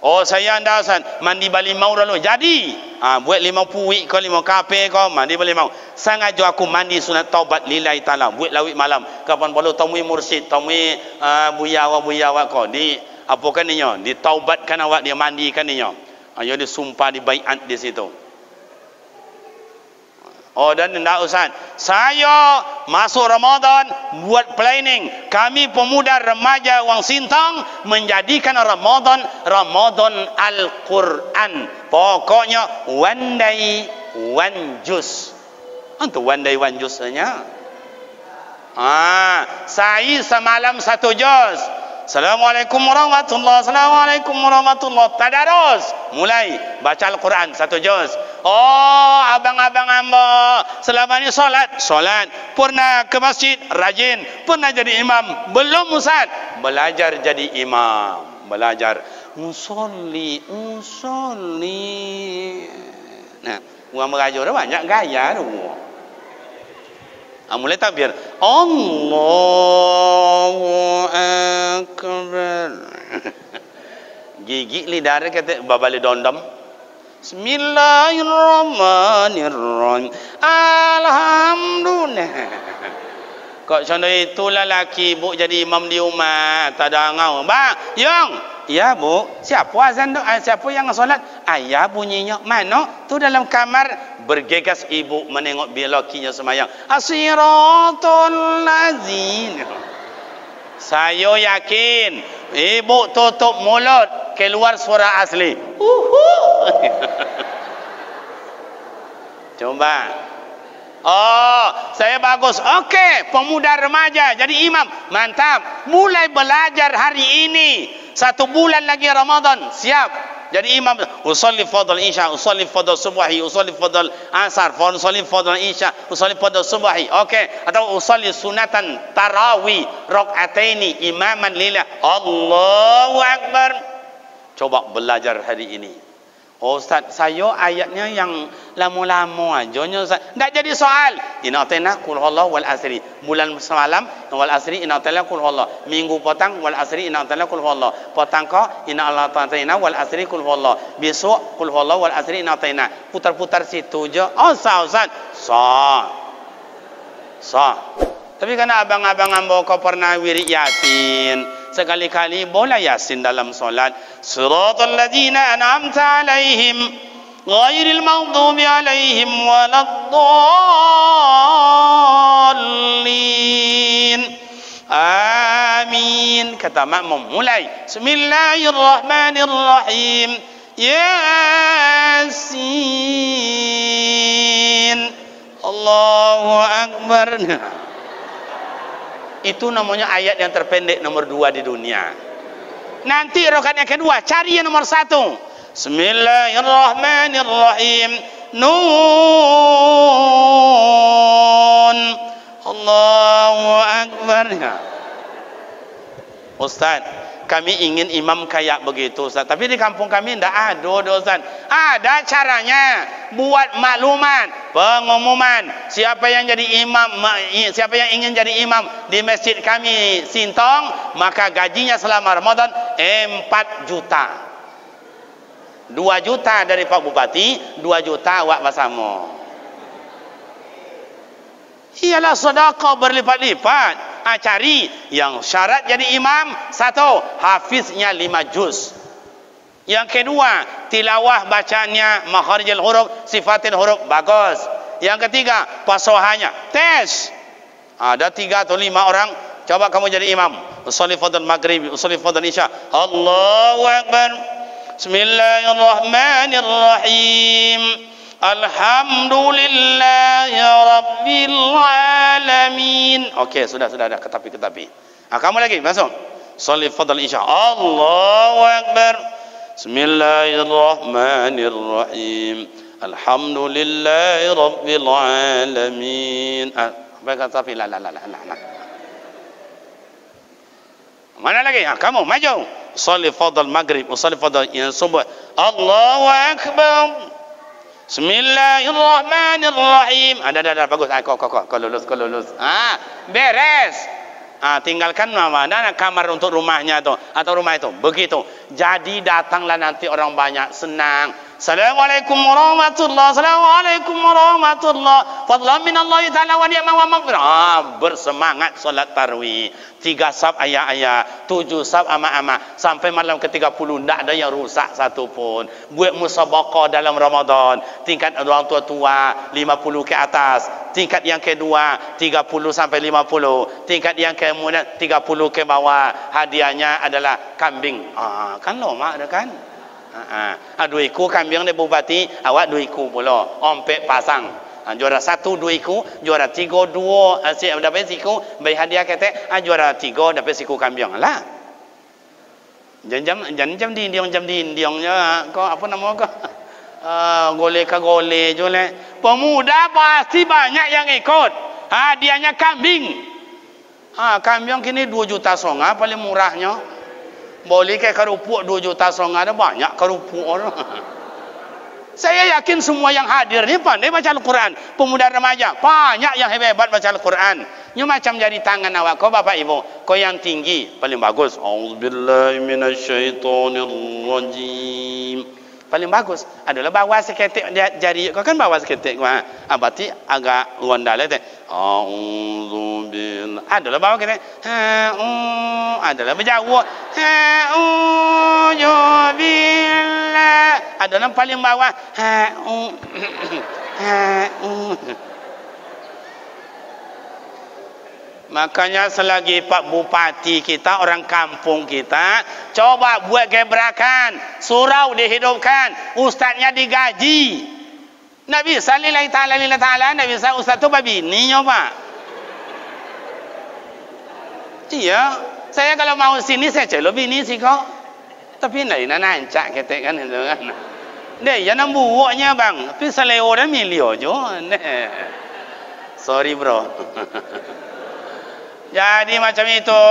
Oh saya anda Hasan mandi balik mau dulu. Jadi buat 5 puik kau 5 kape kau mandi balik mau. Sengaja aku mandi sunat taubat lillahi taala. Buat lawik malam. Kapan perlu temui mursyid, temui buyawa kau di apa kan ninya? Ditaubatkan awak dia mandikan ninya. Dia disumpah di baiat di situ. Oh, dan tidak Ustaz, saya masuk Ramadan buat planning. Kami pemuda remaja Wang Sintang menjadikan Ramadan Al-Quran. Pokoknya one day one juz. Untuk one day one juznya. Saya semalam 1 juz. Assalamualaikum warahmatullahi wabarakatuh. Assalamualaikum warahmatullahi wabarakatuh. Tadarus. Mulai baca Al-Quran 1 juz. Oh, abang-abang hamba selama ni solat, pernah ke masjid, rajin, pernah jadi imam, belum Ustaz, belajar jadi imam, belajar usolli. Nah, orang meraja dah banyak gaya tu. Mulai takbir, Allahu Akbar. Gigi lidah dia kata babali dondom. Bismillahirrahmanirrahim. Alhamdulillah. Kok contoh itu lelaki bu jadi imam di rumah, tak ada ngau. Bang, Yong. Ya bu, siapa azan tu? Siapa yang solat? Ayah bunyinya. Mana? Tu dalam kamar. Bergegas ibu menengok biologinya semayang. Asiratul lazin. Saya yakin ibu tutup mulut, keluar suara asli. Coba. Oh, saya bagus. Okey, pemuda remaja jadi imam. Mantap. Mulai belajar hari ini. 1 bulan lagi Ramadan. Siap. Jadi imam. Usolli fadl isya, usolli fadl subuhi, usolli fadl asar, usolli fadl isya, usolli fadl subuhi. Okey. Atau usolli sunatan tarawih rakaataini imaman lillah. Allahu Akbar. Coba belajar hari ini. Oh Ustaz, saya ayatnya yang lama-lama aja Ustaz. Tak jadi soal. Inna atayna qul huwallahu wal asri. Bulan semalam wal asri inna atayna qul huwallahu. Minggu petang wal asri inna atayna qul huwallahu. Petang ka inna Allah ta'ala wal asri qul huwallahu. Besok qul huwallahu wal asri inna atayna. Putar-putar situ je. Oh Ustaz. Sah. Tapi karena abang-abang hamba kau pernah wirid Yasin. Sekali-kali boleh Yasin dalam solat. Siratal ladzina an'amta alaihim ghairil maghdubi alaihim waladdallin. Amin. Kata makmum. Mulai. Bismillahirrahmanirrahim. Yasin. Allahu Akbar. Itu namanya ayat yang terpendek nomor 2 di dunia. Nanti rakaat yang kedua cari yang nomor 1. Bismillahirrahmanirrahim. Nun. Allahu Akbar. Ustaz, kami ingin imam kayak begitu Ustaz. Tapi di kampung kami tidak ada Ustaz. Ada caranya. Buat maklumat, pengumuman siapa yang jadi imam, siapa yang ingin jadi imam di masjid kami Sintong, maka gajinya selama Ramadan 4 juta. 2 juta dari Pak Bupati, 2 juta awak bersama. Ialah sedekah berlipat-lipat. Cari yang syarat jadi imam 1, hafiznya 5 juz. Yang kedua, tilawah bacanya makharijul huruf, sifatil huruf bagus. Yang ketiga, fasahannya tes. Ada 3 atau 5 orang, coba kamu jadi imam. Usolli fadl maghrib, usolli fadl isya. Allahu Akbar. Bismillahirrahmanirrahim. Alhamdulillahi rabbil alamin. Okey, sudah dah ke tepi. Kamu lagi masuk. Usolli fadl isya. Allahu Akbar. Bismillahirrahmanirrahim. Alhamdulillahi rabbil alamin. Baca tapi la. Mana lagi? Kamu maju. Shalli fadl maghrib, shalli fadl subuh. Allahu Akbar. Bismillahirrahmanirrahim. Ada bagus. Kau lulus. Beres. Tinggalkan mana kamar untuk rumahnya tu atau rumah itu. Begitu. Jadi datanglah nanti orang banyak senang. Assalamualaikum warahmatullahi, Assalamualaikum warahmatullahi, fadlan minallahi ta'ala wa ni'ma wa maghfirah. Bersemangat solat tarawih. 3 saf ayat-ayat, 7 saf ama-ama, sampai malam ke-30 tak ada yang rusak satu pun. Buat musabaqah dalam Ramadan, tingkat orang tua-tua 50 ke atas, tingkat yang kedua 30 sampai 50, tingkat yang kemudian 30 ke bawah. Hadiahnya adalah kambing. Kan lama ada kan? 2 ekor kambing dari bupati, awak 2 ekor pula. Ompek pasang. Juara 1 2 ekor, juara 3 2, dapat siku, bagi hadiah kata, juara 3 dapat siku kambing lah. Jam dindiongnya, kau apa nama kau? Gole ke gole je lah. Pemuda pasti banyak yang ikut. Hadiahnya kambing. Kambing kini 2 juta songa paling murahnya. Boleh ke kerupuk 2 juta songa, ada banyak kerupuk orang. Saya yakin semua yang hadir ni pandai baca Al-Quran. Pemuda remaja banyak yang hebat baca Al-Quran. Ini macam jari tangan awak. Kau bapak ibu, kau yang tinggi paling bagus. Auzubillahi minasyaitonirrajim. Paling bagus adalah bawa seketik jari. Kau kan bawa seketik, berarti agak ronda lah tu. Auzubillah. Adalah bawa ketik. Adalah berjauh. Auzubillah. Adalah paling bawah. Makanya selagi Pak Bupati kita, orang kampung kita, coba buat gebrakan, surau dihidupkan, ustaznya digaji. Tak bisa lillahi ta'ala, tak bisa ustaz tu babini nyoba. Iya, saya kalau mau sini saya celok bini sih kok. Tapi nak nancak ketek kan itu kan. Dia ya nak buoknya bang, tapi seleo dah milio jo. Sorry bro. Jadi macam itu.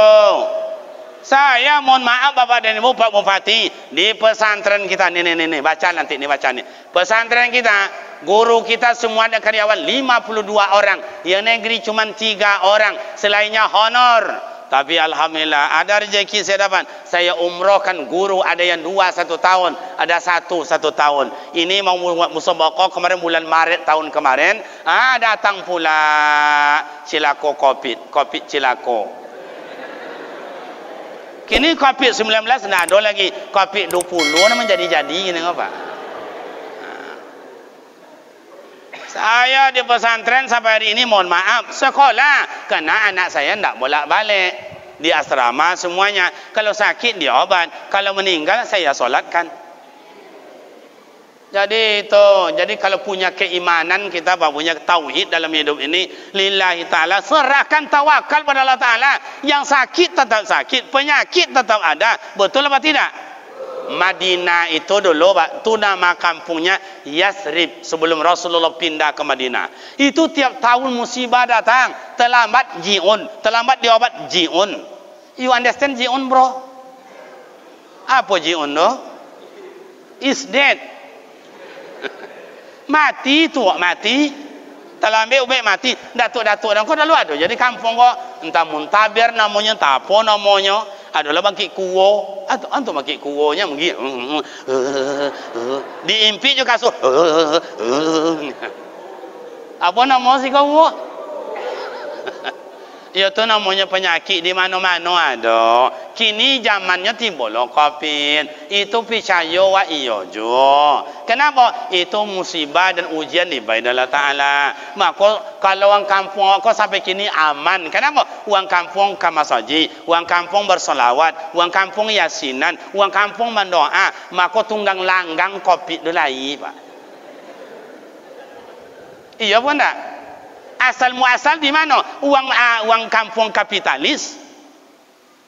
Saya mohon maaf Bapak dan Ibu Pak Bupati, di pesantren kita ni baca nanti ni baca ni. Pesantren kita, guru kita semua ada karyawan 52 orang. Yang negeri cuma 3 orang, selainnya honor. Tapi alhamdulillah ada rezeki saya dapat. Saya umrohkan guru, ada yang 2 1 tahun, ada 1 tahun. Ini mau musabaqah kemarin bulan Maret tahun kemarin. Datang pula Cilako Covid Cilako. Kini Covid-19 tidak ada lagi. Covid-20 nama jadi-jadi ini apa? Saya di pesantren sampai hari ini mohon maaf sekolah karena anak saya tidak bolak-balik di asrama semuanya. Kalau sakit dia obat, kalau meninggal saya solatkan. Jadi itu, jadi kalau punya keimanan kita, punya tauhid dalam hidup ini, lillahi ta'ala, serahkan tawakal pada Allah Ta'ala. Yang sakit tetap sakit, penyakit tetap ada. Betul apa tidak? Madinah itu dulu Pak, itu nama kampungnya Yasrib sebelum Rasulullah pindah ke Madinah. Itu tiap tahun musibah datang, terlambat ji'un, terlambat diobat ji'un. You understand ji'un bro? Apa ji'un tu? Is dead. Mati tu, mati. Terlambat ubek mati. Datuk-datuk dan kau dah luar tu. Jadi kampung kau entah muntabir namanya, entah apa namanya. Adalah bangkit kuwo, antum bangkit kuwonya mungkin diimpi juga kasut. Apa nama si kuwo? Itu namanya penyakit di mana-mana ada. Kini zamannya timbul Covid. Itu percaya wa iyo jo. Kenapa? Itu musibah dan ujian di baik Allah Ta'ala. Maka kalau orang kampung kau sampai kini aman. Kenapa? Orang kampung kamasaji, orang kampung bersolawat, orang kampung yasinan, orang kampung mendoa. Maka tunggang langgang Covid dulu lagi Pak. Iya pun tak? Asal muasal di mana? Uang kampung kapitalis.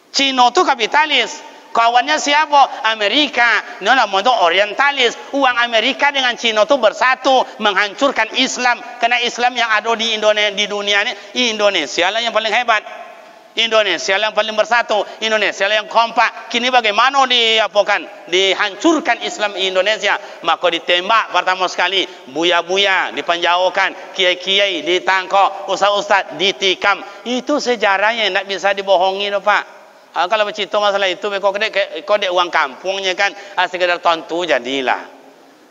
Cina tu kapitalis. Kawannya siapa? Amerika. Ini namanya orientalis. Uang Amerika dengan Cina tu bersatu menghancurkan Islam. Karena Islam yang ada di Indonesia, di dunia ini, Indonesia lah yang paling hebat. Indonesia yang paling bersatu, Indonesia yang kompak. Kini bagaimana dihancurkan Islam Indonesia? Maka ditembak pertama sekali, buya-buya dipenjauhkan, kiai-kiai ditangkap, ustaz-ustaz ditikam. Itu sejarahnya, tidak bisa dibohongi no, Pak. Kalau bercerita masalah itu, kau dek uang kampungnya kan, sekedar tontu jadilah.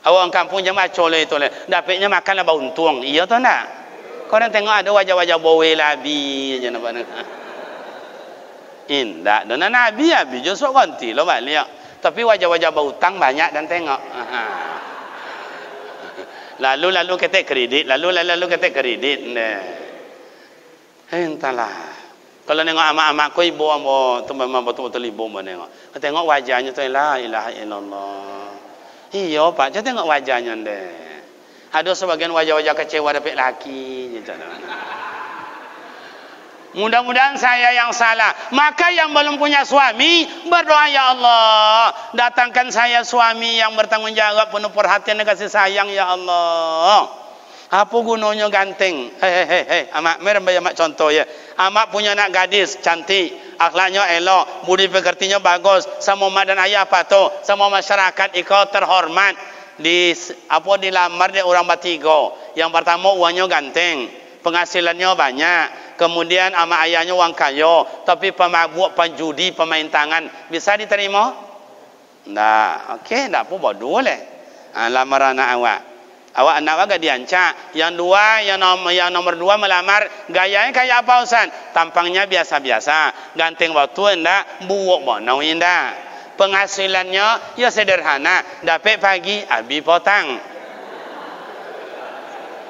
Awak kampung je macam le itu le. Dapatnya makanlah beruntung. Iya tu nak? Kau nak tengok ada wajah-wajah bowe labi je nampak nak. Indak dan nabi justru ganti lo balik. Tapi wajah-wajah berhutang banyak dan tengok. Lalu ketek kredit, lalu ketek kredit. Entahlah. Kalau nengok amak-amak ko ibu ambo tu memang betul-betul ibu mo nengok. Tengok wajahnya tu la ilaha illallah. Iya Pak, jangan tengok wajahnya deh. Ada sebagian wajah-wajah kecewa dapat laki gitu. Mudah-mudahan saya yang salah. Maka yang belum punya suami berdoa, ya Allah, datangkan saya suami yang bertanggung jawab, penuh perhatian dan kasih sayang, ya Allah. Apa gunanya ganteng? Hei, amak, mari bayar amak contoh ya. Amak punya anak gadis cantik, akhlaknya elok, budi pekertinya bagus, sama mak dan ayah patuh, sama masyarakat ikut terhormat. Dilamar dia orang bertiga. Yang pertama uangnya ganteng, penghasilannya banyak. Kemudian ama ayahnya orang kaya, tapi pemabuk, penjudi, pemain tangan, bisa diterima? Nah, okey, tak apa, bodoh leh. Lamar anak awak. Awak anak awak gak diancak. Yang dua, yang nomor dua melamar, gayanya kayak apa Ustaz? Tampangnya biasa-biasa, ganteng waktu enggak, buuk bonau enggak. Penghasilannya ya sederhana, dapat pagi, habis potong.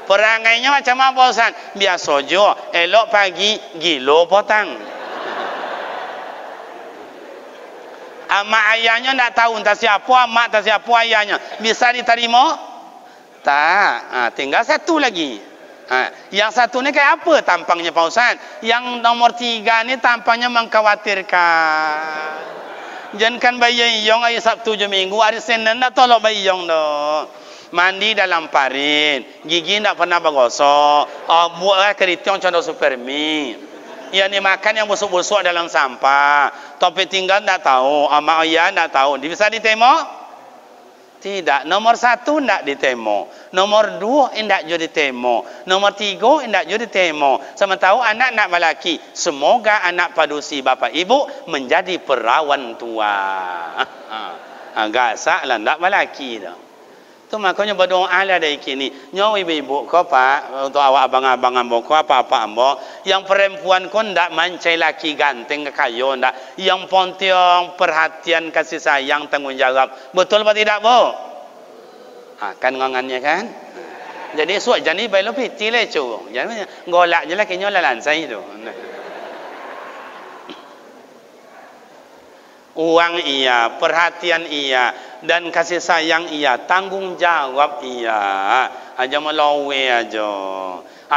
Perangainya macam apa Ustaz? Biasa je, elok pagi, gilo potang. Amak ayahnya tak tahu entah siapa amak, entah siapa ayahnya. Bisa diterima? Tak. Tinggal satu lagi. Yang satu ni kayak apa tampangnya Pak Ustaz? Yang nomor 3 ni tampangnya mengkhawatirkan. Jangan bayi yang hari Sabtu je minggu, hari Senin dah tolak bayi yang dah. Mandi dalam parit, gigi tak pernah bergosok, buat keriting contoh supermi. Yang dimakan yang busuk-busuk dalam sampah. Tapi tinggal tak tahu, amak ayah tak tahu. Bisa ditemo? Tidak. Nomor 1 tak ditemo. Nomor 2 tidak jadi ditemo. Nomor 3 tidak jadi ditemo. Sama tahu anak nak balaki. Semoga anak padusi bapa ibu menjadi perawan tua. Agak saklah tak balaki dah. Tu makanya berdoa lah dari kini. Nyawa ibu-ibu kau Pak, untuk awak abang-abang ambo kau apa-apa ambo, yang perempuan kau ndak mancai laki ganteng ke kayu ndak, yang pontiong perhatian kasih sayang tanggung jawab. Betul apa tidak Bu? Kan ngongannya kan? Jadi suat jani bayi lo piti le cu. Jangan golak je lah kenyo lansai tu. Uang iya, perhatian iya, dan kasih sayang iya, tanggung jawab iya. Aja melawe aja.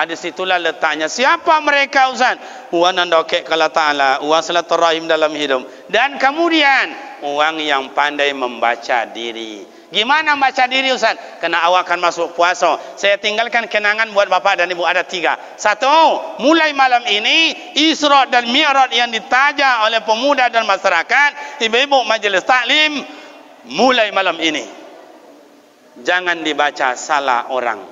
Di situlah letaknya. Siapa mereka Ustaz? Uang nandokek kala Ta'ala, uang silaturahim dalam hidup. Dan kemudian uang yang pandai membaca diri. Gimana baca diri Ustaz? Kena awak akan masuk puasa. Saya tinggalkan kenangan buat bapak dan ibu ada 3. 1, mulai malam ini Isra dan Mi'raj yang ditaja oleh pemuda dan masyarakat, ibu-ibu majelis taklim, mulai malam ini jangan dibaca salah orang,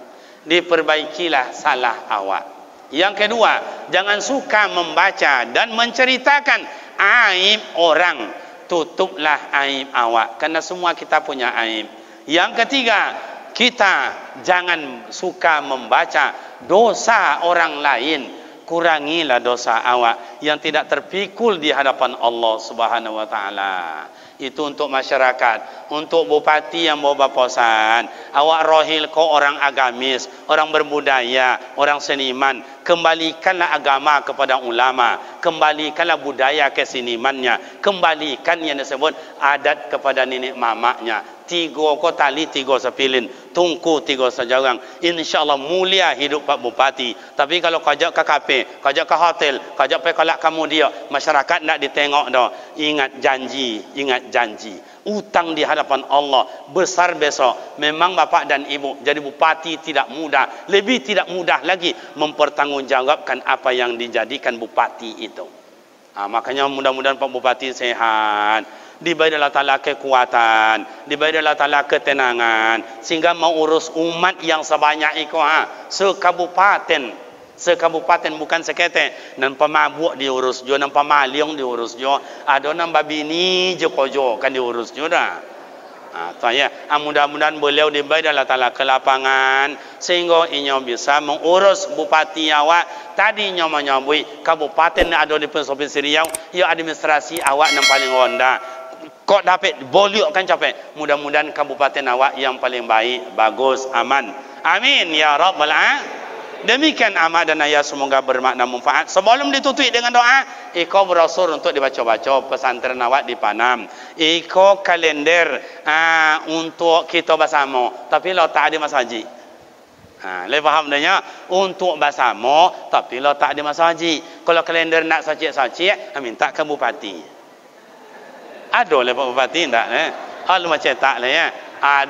diperbaikilah salah awak. Yang kedua, jangan suka membaca dan menceritakan aib orang. Tutuplah aib awak, karena semua kita punya aib. Yang ketiga, kita jangan suka membaca dosa orang lain. Kurangilah dosa awak yang tidak terpikul di hadapan Allah Subhanahu wa taala. Itu untuk masyarakat, untuk bupati yang bawa baposan. Awak rohil ko orang agamis, orang berbudaya, orang seniman. Kembalikanlah agama kepada ulama, kembalikanlah budaya ke senimannya, kembalikan yang disebut adat kepada nenek mamaknya. 3 ko tali 3 sepilin, tungku 3 sejarang. InsyaAllah mulia hidup Pak Bupati. Tapi kalau kajak ke kafe, kajak ke hotel, kajak pergi kolak kamu dia, masyarakat nak ditengok dah. Ingat janji, ingat janji. Utang di hadapan Allah besar besok. Memang bapak dan ibu jadi bupati tidak mudah, lebih tidak mudah lagi mempertanggungjawabkan apa yang dijadikan bupati itu. Makanya mudah-mudahan Pak Bupati sehat, diberi Allah Ta'ala kekuatan, diberi Allah Ta'ala ketenangan, sehingga mengurus umat yang sebanyak itu sekabupaten bukan sekete. Nan pemabuk diurus jo, nan pemaliong diurus jo, ada nan babini je kojo kan diurus jo dah. Ya. Mudah-mudahan beliau diberi Allah Ta'ala kelapangan sehingga inyo bisa mengurus bupati awak tadi inyo menyambui kabupaten yang ada di Provinsi Riau ya administrasi awak yang paling rendah kok dapat boliuk kan capek mudah-mudahan kabupaten awak yang paling baik bagus aman amin ya rabbal alamin. Demikian amat dan ayat semoga bermakna manfaat. Sebelum ditutup dengan doa, iko brosur untuk dibaca-baca pesantren awak di Panam. Iko kalender untuk kita bersama. Tapi lo tak ada masa haji. Le faham dah untuk bersama tapi lo tak ada masa haji. Kalau kalender nak sacik-sacik, minta ke bupati. Ada le bupati tak hal macam tak le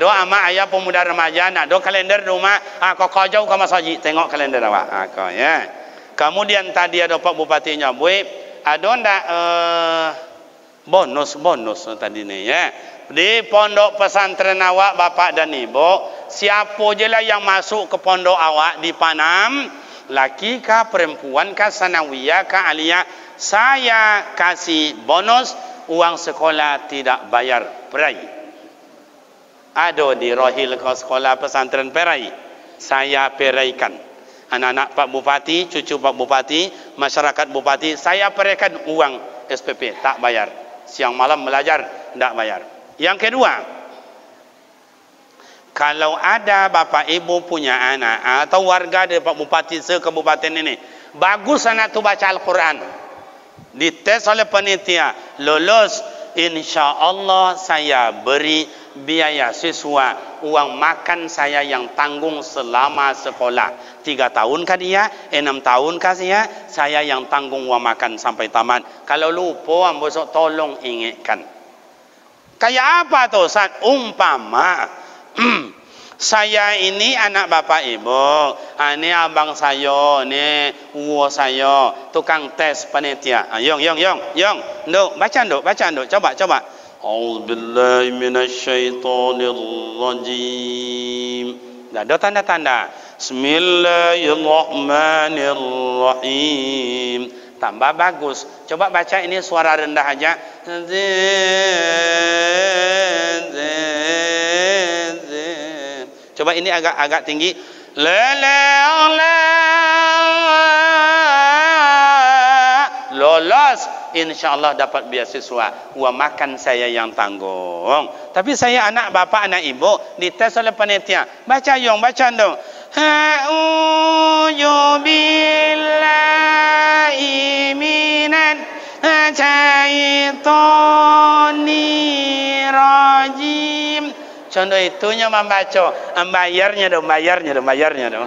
doa amak ayah pemuda remaja nak do kalender rumah kau jauh ke masjid tengok kalender awak kau ya. Kemudian tadi ada Pak Bupati nyabui ada ndak bonus tadi ni ya. Di pondok pesantren awak bapak dan ibu siapa je lah yang masuk ke pondok awak di Panam laki kah perempuan kah sanawiyah kah aliyah saya kasih bonus uang sekolah tidak bayar perai. Ada di Rohil ke sekolah pesantren Perai. Saya peraikan. Anak-anak Pak Bupati, cucu Pak Bupati, masyarakat Bupati, saya peraikan uang SPP, tak bayar. Siang malam belajar, tak bayar. Yang kedua, kalau ada bapak ibu punya anak atau warga dari Pak Bupati se-kabupaten ini, bagus anak tu baca Al-Quran. Dites oleh panitia, lulus, insya Allah saya beri biaya siswa uang makan saya yang tanggung selama sekolah 3 tahun kah dia 6 tahun kah saya yang tanggung uang makan sampai tamat. Kalau lupa besok tolong ingatkan. Kayak apa tu Ustaz? Umpama saya ini anak bapak ibu, ini abang saya, ini uwa saya, tukang tes panitia. Yong, nduk, baca nduk, coba. A'udzubillahi minasyaitonirrajim. Ada tanda-tanda. Bismillahirrahmanirrahim. Tambah bagus. Coba baca ini suara rendah aja. Coba ini agak tinggi. Lolos, insyaallah dapat beasiswa. Uang makan saya yang tanggung. Tapi saya anak bapak, anak ibu, dites oleh panitia. Baca dong. A'udzu billahi minasy syaitonir rajim. Contoh itunya membaca, bayarnya dong.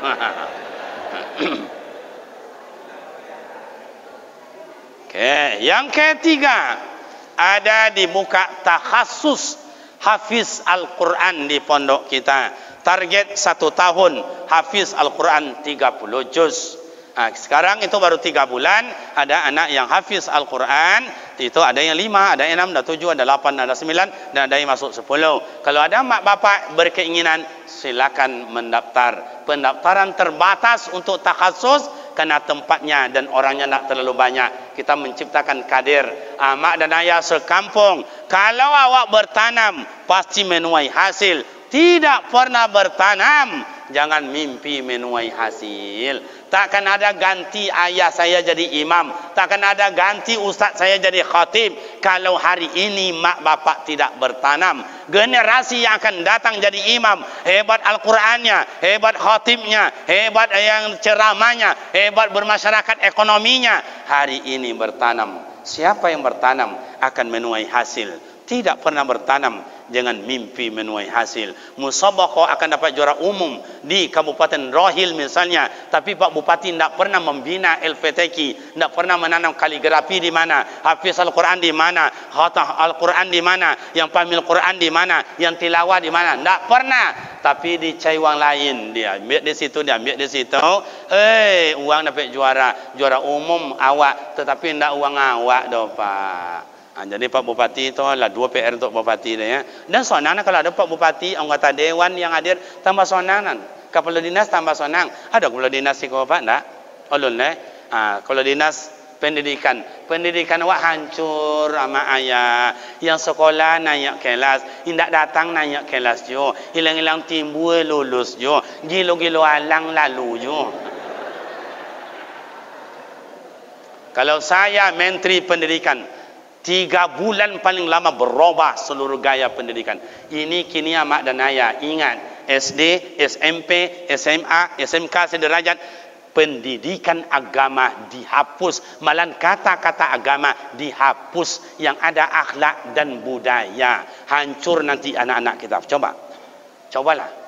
Oke, yang ketiga ada di muka takhasus hafiz Al-Quran di pondok kita. Target 1 tahun hafiz Al-Quran 30 juz. Sekarang itu baru 3 bulan ada anak yang hafiz Al-Quran. Itu ada yang 5, ada yang 6, ada 7, ada 8, ada 9 dan ada yang masuk 10. Kalau ada mak bapak berkeinginan silakan mendaftar. Pendaftaran terbatas untuk takhasus karena tempatnya dan orangnya nak terlalu banyak. Kita menciptakan kader mak dan ayah sekampung. Kalau awak bertanam pasti menuai hasil. Tidak pernah bertanam jangan mimpi menuai hasil. Takkan ada ganti ayah saya jadi imam, takkan ada ganti ustaz saya jadi khatib kalau hari ini mak bapak tidak bertanam. Generasi yang akan datang jadi imam, hebat Al-Qur'annya, hebat khatibnya, hebat yang ceramahnya, hebat bermasyarakat ekonominya, hari ini bertanam. Siapa yang bertanam akan menuai hasil. Tidak pernah bertanam jangan mimpi menuai hasil. Musabaqah akan dapat juara umum di Kabupaten Rohil misalnya, tapi Pak Bupati tidak pernah membina LPTQ, tidak pernah menanam kaligrafi di mana, hafiz Al-Quran di mana, khatah Al-Quran di mana, yang pahami Al-Quran di mana, yang tilawah di mana, tidak pernah. Tapi di caiwang lain dia ambil di situ, uang dapat juara umum awak, tetapi tidak uang awak doh Pak. Jadi Pak Bupati itu adalah 2 PR untuk Bupati dia. Dan sonang kalau ada Pak Bupati, anggota dewan yang hadir tambah sonangan. Kepala dinas tambah sonang. Ada kepala dinas di Kabupaten tak? Ulun Kepala dinas Pendidikan awak hancur ama ayah. Yang sekolah naik kelas, indak datang naik kelas jo. Hilang-hilang timbul lulus jo. Gilo-gilo alang lalu jo. Kalau saya menteri pendidikan, 3 bulan paling lama berubah seluruh gaya pendidikan. Ini kini amak dan ayah ingat, SD, SMP, SMA, SMK sederajat, pendidikan agama dihapus, malah kata-kata agama dihapus, yang ada akhlak dan budaya. Hancur nanti anak-anak kita. Cobalah.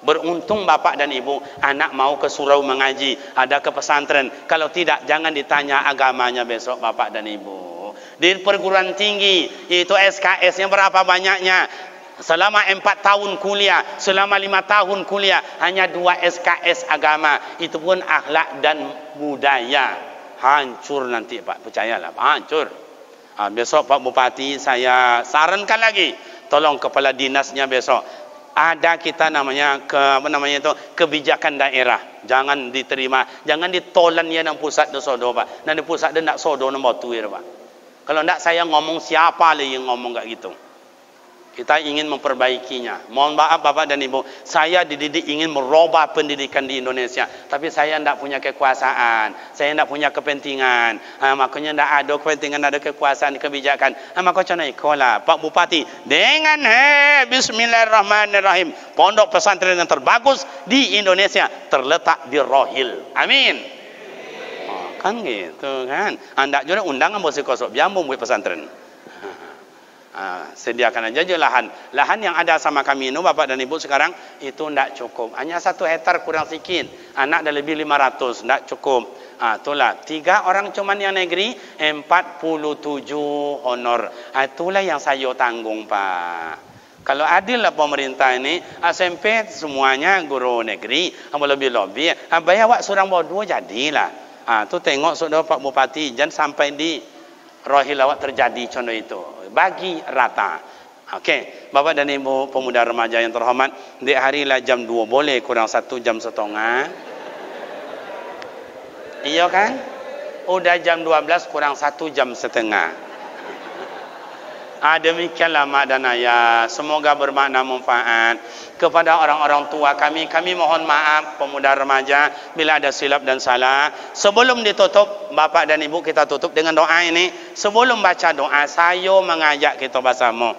Beruntung bapak dan ibu anak mau ke surau mengaji, ada ke pesantren. Kalau tidak, jangan ditanya agamanya besok bapak dan ibu. Di perguruan tinggi itu SKS-nya berapa banyaknya? Selama 4 tahun kuliah, selama 5 tahun kuliah, hanya 2 SKS agama. Itu pun akhlak dan budaya. Hancur nanti Pak, percayalah, hancur. Besok Pak Bupati saya sarankan lagi, tolong kepala dinasnya besok. Ada kita namanya kebijakan daerah. Jangan diterima, jangan ditolan ya nang pusat do sodo Pak. Nang di pusat dia nak sodo nombor tuir Pak. Kalau ndak saya ngomong siapa lagi yang ngomong kayak gitu. Kita ingin memperbaikinya. Mohon maaf Bapak dan Ibu, saya dididik ingin merubah pendidikan di Indonesia, tapi saya tidak punya kekuasaan, saya tidak punya kepentingan. Makanya tidak ada kepentingan, ada kekuasaan, kebijakan. Makanya ikolah Pak Bupati dengan Bismillahirrahmanirrahim, pondok pesantren yang terbagus di Indonesia terletak di Rohil. Amin. Kan gitu kan. Anda juga undangan bosi kosok biambung buat pesantren. Sediakan aja lahan yang ada sama kami ini Bapak dan Ibu sekarang itu tidak cukup, hanya 1 hektar kurang sedikit, anak dah lebih 500, tidak cukup. Itulah 3 orang cuman yang negeri 47 honor. Itulah yang saya tanggung Pak. Kalau adil lah pemerintah ini, SMP semuanya guru negeri, lebih-lebih bayar awak seorang bodoh jadilah. Tu tengok sudah Pak Bupati, jangan sampai di Rohil awak terjadi contoh itu, bagi rata. Okey, Bapak dan Ibu pemuda remaja yang terhormat, di hari lah jam 2 boleh kurang 1 jam setengah. Iya kan? Udah jam 12 kurang 1 jam setengah. Demikianlah mak dan ayah, semoga bermakna manfaat. Kepada orang-orang tua kami mohon maaf pemuda remaja bila ada silap dan salah. Sebelum ditutup Bapak dan Ibu, kita tutup dengan doa ini. Sebelum baca doa, saya mengajak kita bersama.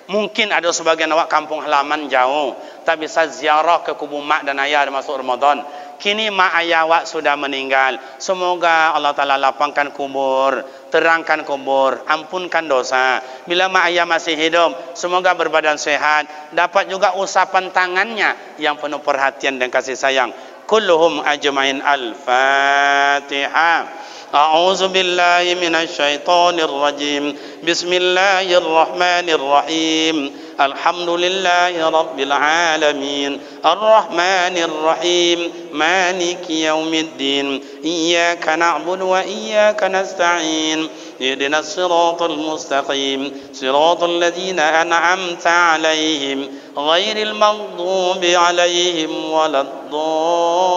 Mungkin ada sebagian awak kampung halaman jauh, tak bisa ziarah ke kubur mak dan ayah masuk Ramadan. Kini mak ayah awak sudah meninggal. Semoga Allah Ta'ala lapangkan kubur, terangkan kubur, ampunkan dosa. Bila mak ayah masih hidup, semoga berbadan sehat, dapat juga usapan tangannya yang penuh perhatian dan kasih sayang. Kulluhum ajmain. Al-Fatihah. A'udzu billahi minasyaitonir rajim. Bismillahirrahmanirrahim. Alhamdulillahi rabbil alamin. Arrahmanir rahim. Maliki yaumiddin. Iyyaka na'budu wa iyyaka nasta'in. Ihdinas siratal mustaqim. Siratal ladzina an'amta 'alaihim ghairil maghdubi 'alaihim waladdallin.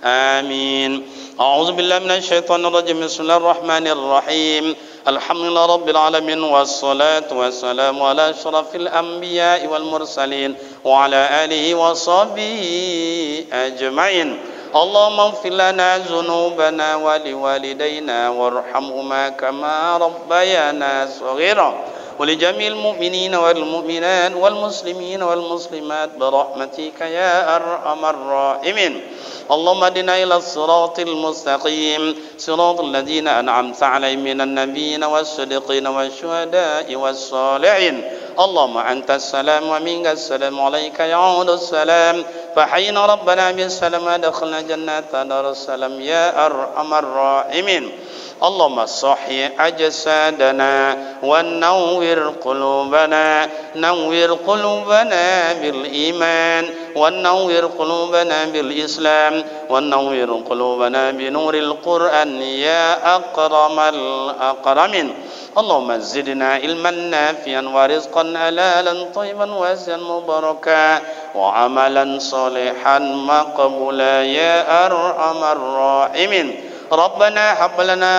Amin. A'udzu billahi minasyaitonir rajim. Bismillahirrahmanir rahim. Alhamdulillahi rabbil alamin wassalatu wassalamu ala asyrafil anbiya'i wal mursalin wa ala alihi wa sahbihi ajmain. Allahumma ighfir lana dzunubana wa liwalidayna warhamhuma kama rabbayana shaghira. ولجميع المؤمنين والمؤمنات والمسلمين والمسلمات برحمتك يا أرحم الراحمين. اللهم اهدنا إلى الصراط المستقيم صراط الذين أنعمت عليهم من النبيين والصديقين والشهداء والصالحين. اللهم أنت السلام ومنك السلام عليك يعود السلام فحينا ربنا بالسلام ودخلنا جنات دار السلام يا أرحم الراحمين. اللهم صحي أجسادنا ونور قلوبنا، نور قلوبنا بالإيمان، ونور قلوبنا بالإسلام، ونور قلوبنا بنور القرآن يا أكرم الأكرمين. اللهم زدنا علما نافعا ورزقا حلالا طيبا واسعا مباركا وعملا صالحا مقبولا يا أرحم الراحمين ربنا هب لنا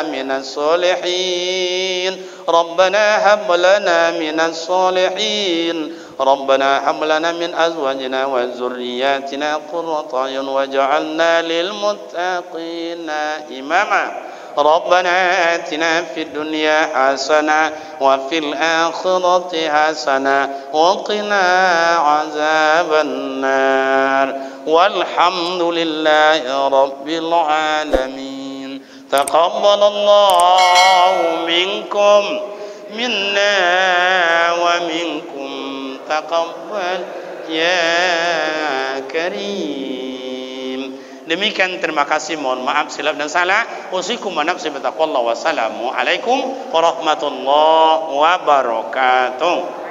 من الصالحين ربنا هب لنا من الصالحين ربنا هب لنا من أزواجنا وذرياتنا قرة أعين واجعلنا للمتقين إماما ربنا آتنا في الدنيا حسنة وفي الآخرة حسنة وقنا عذاب النار والحمد لله رب العالمين تقبل الله منكم منا ومنكم تقبل يا كريم. Demikian, terima kasih, mohon maaf silap dan salah. Usikum wa nafsi bitaqwallah. Wassalamu alaikum warahmatullahi wabarakatuh.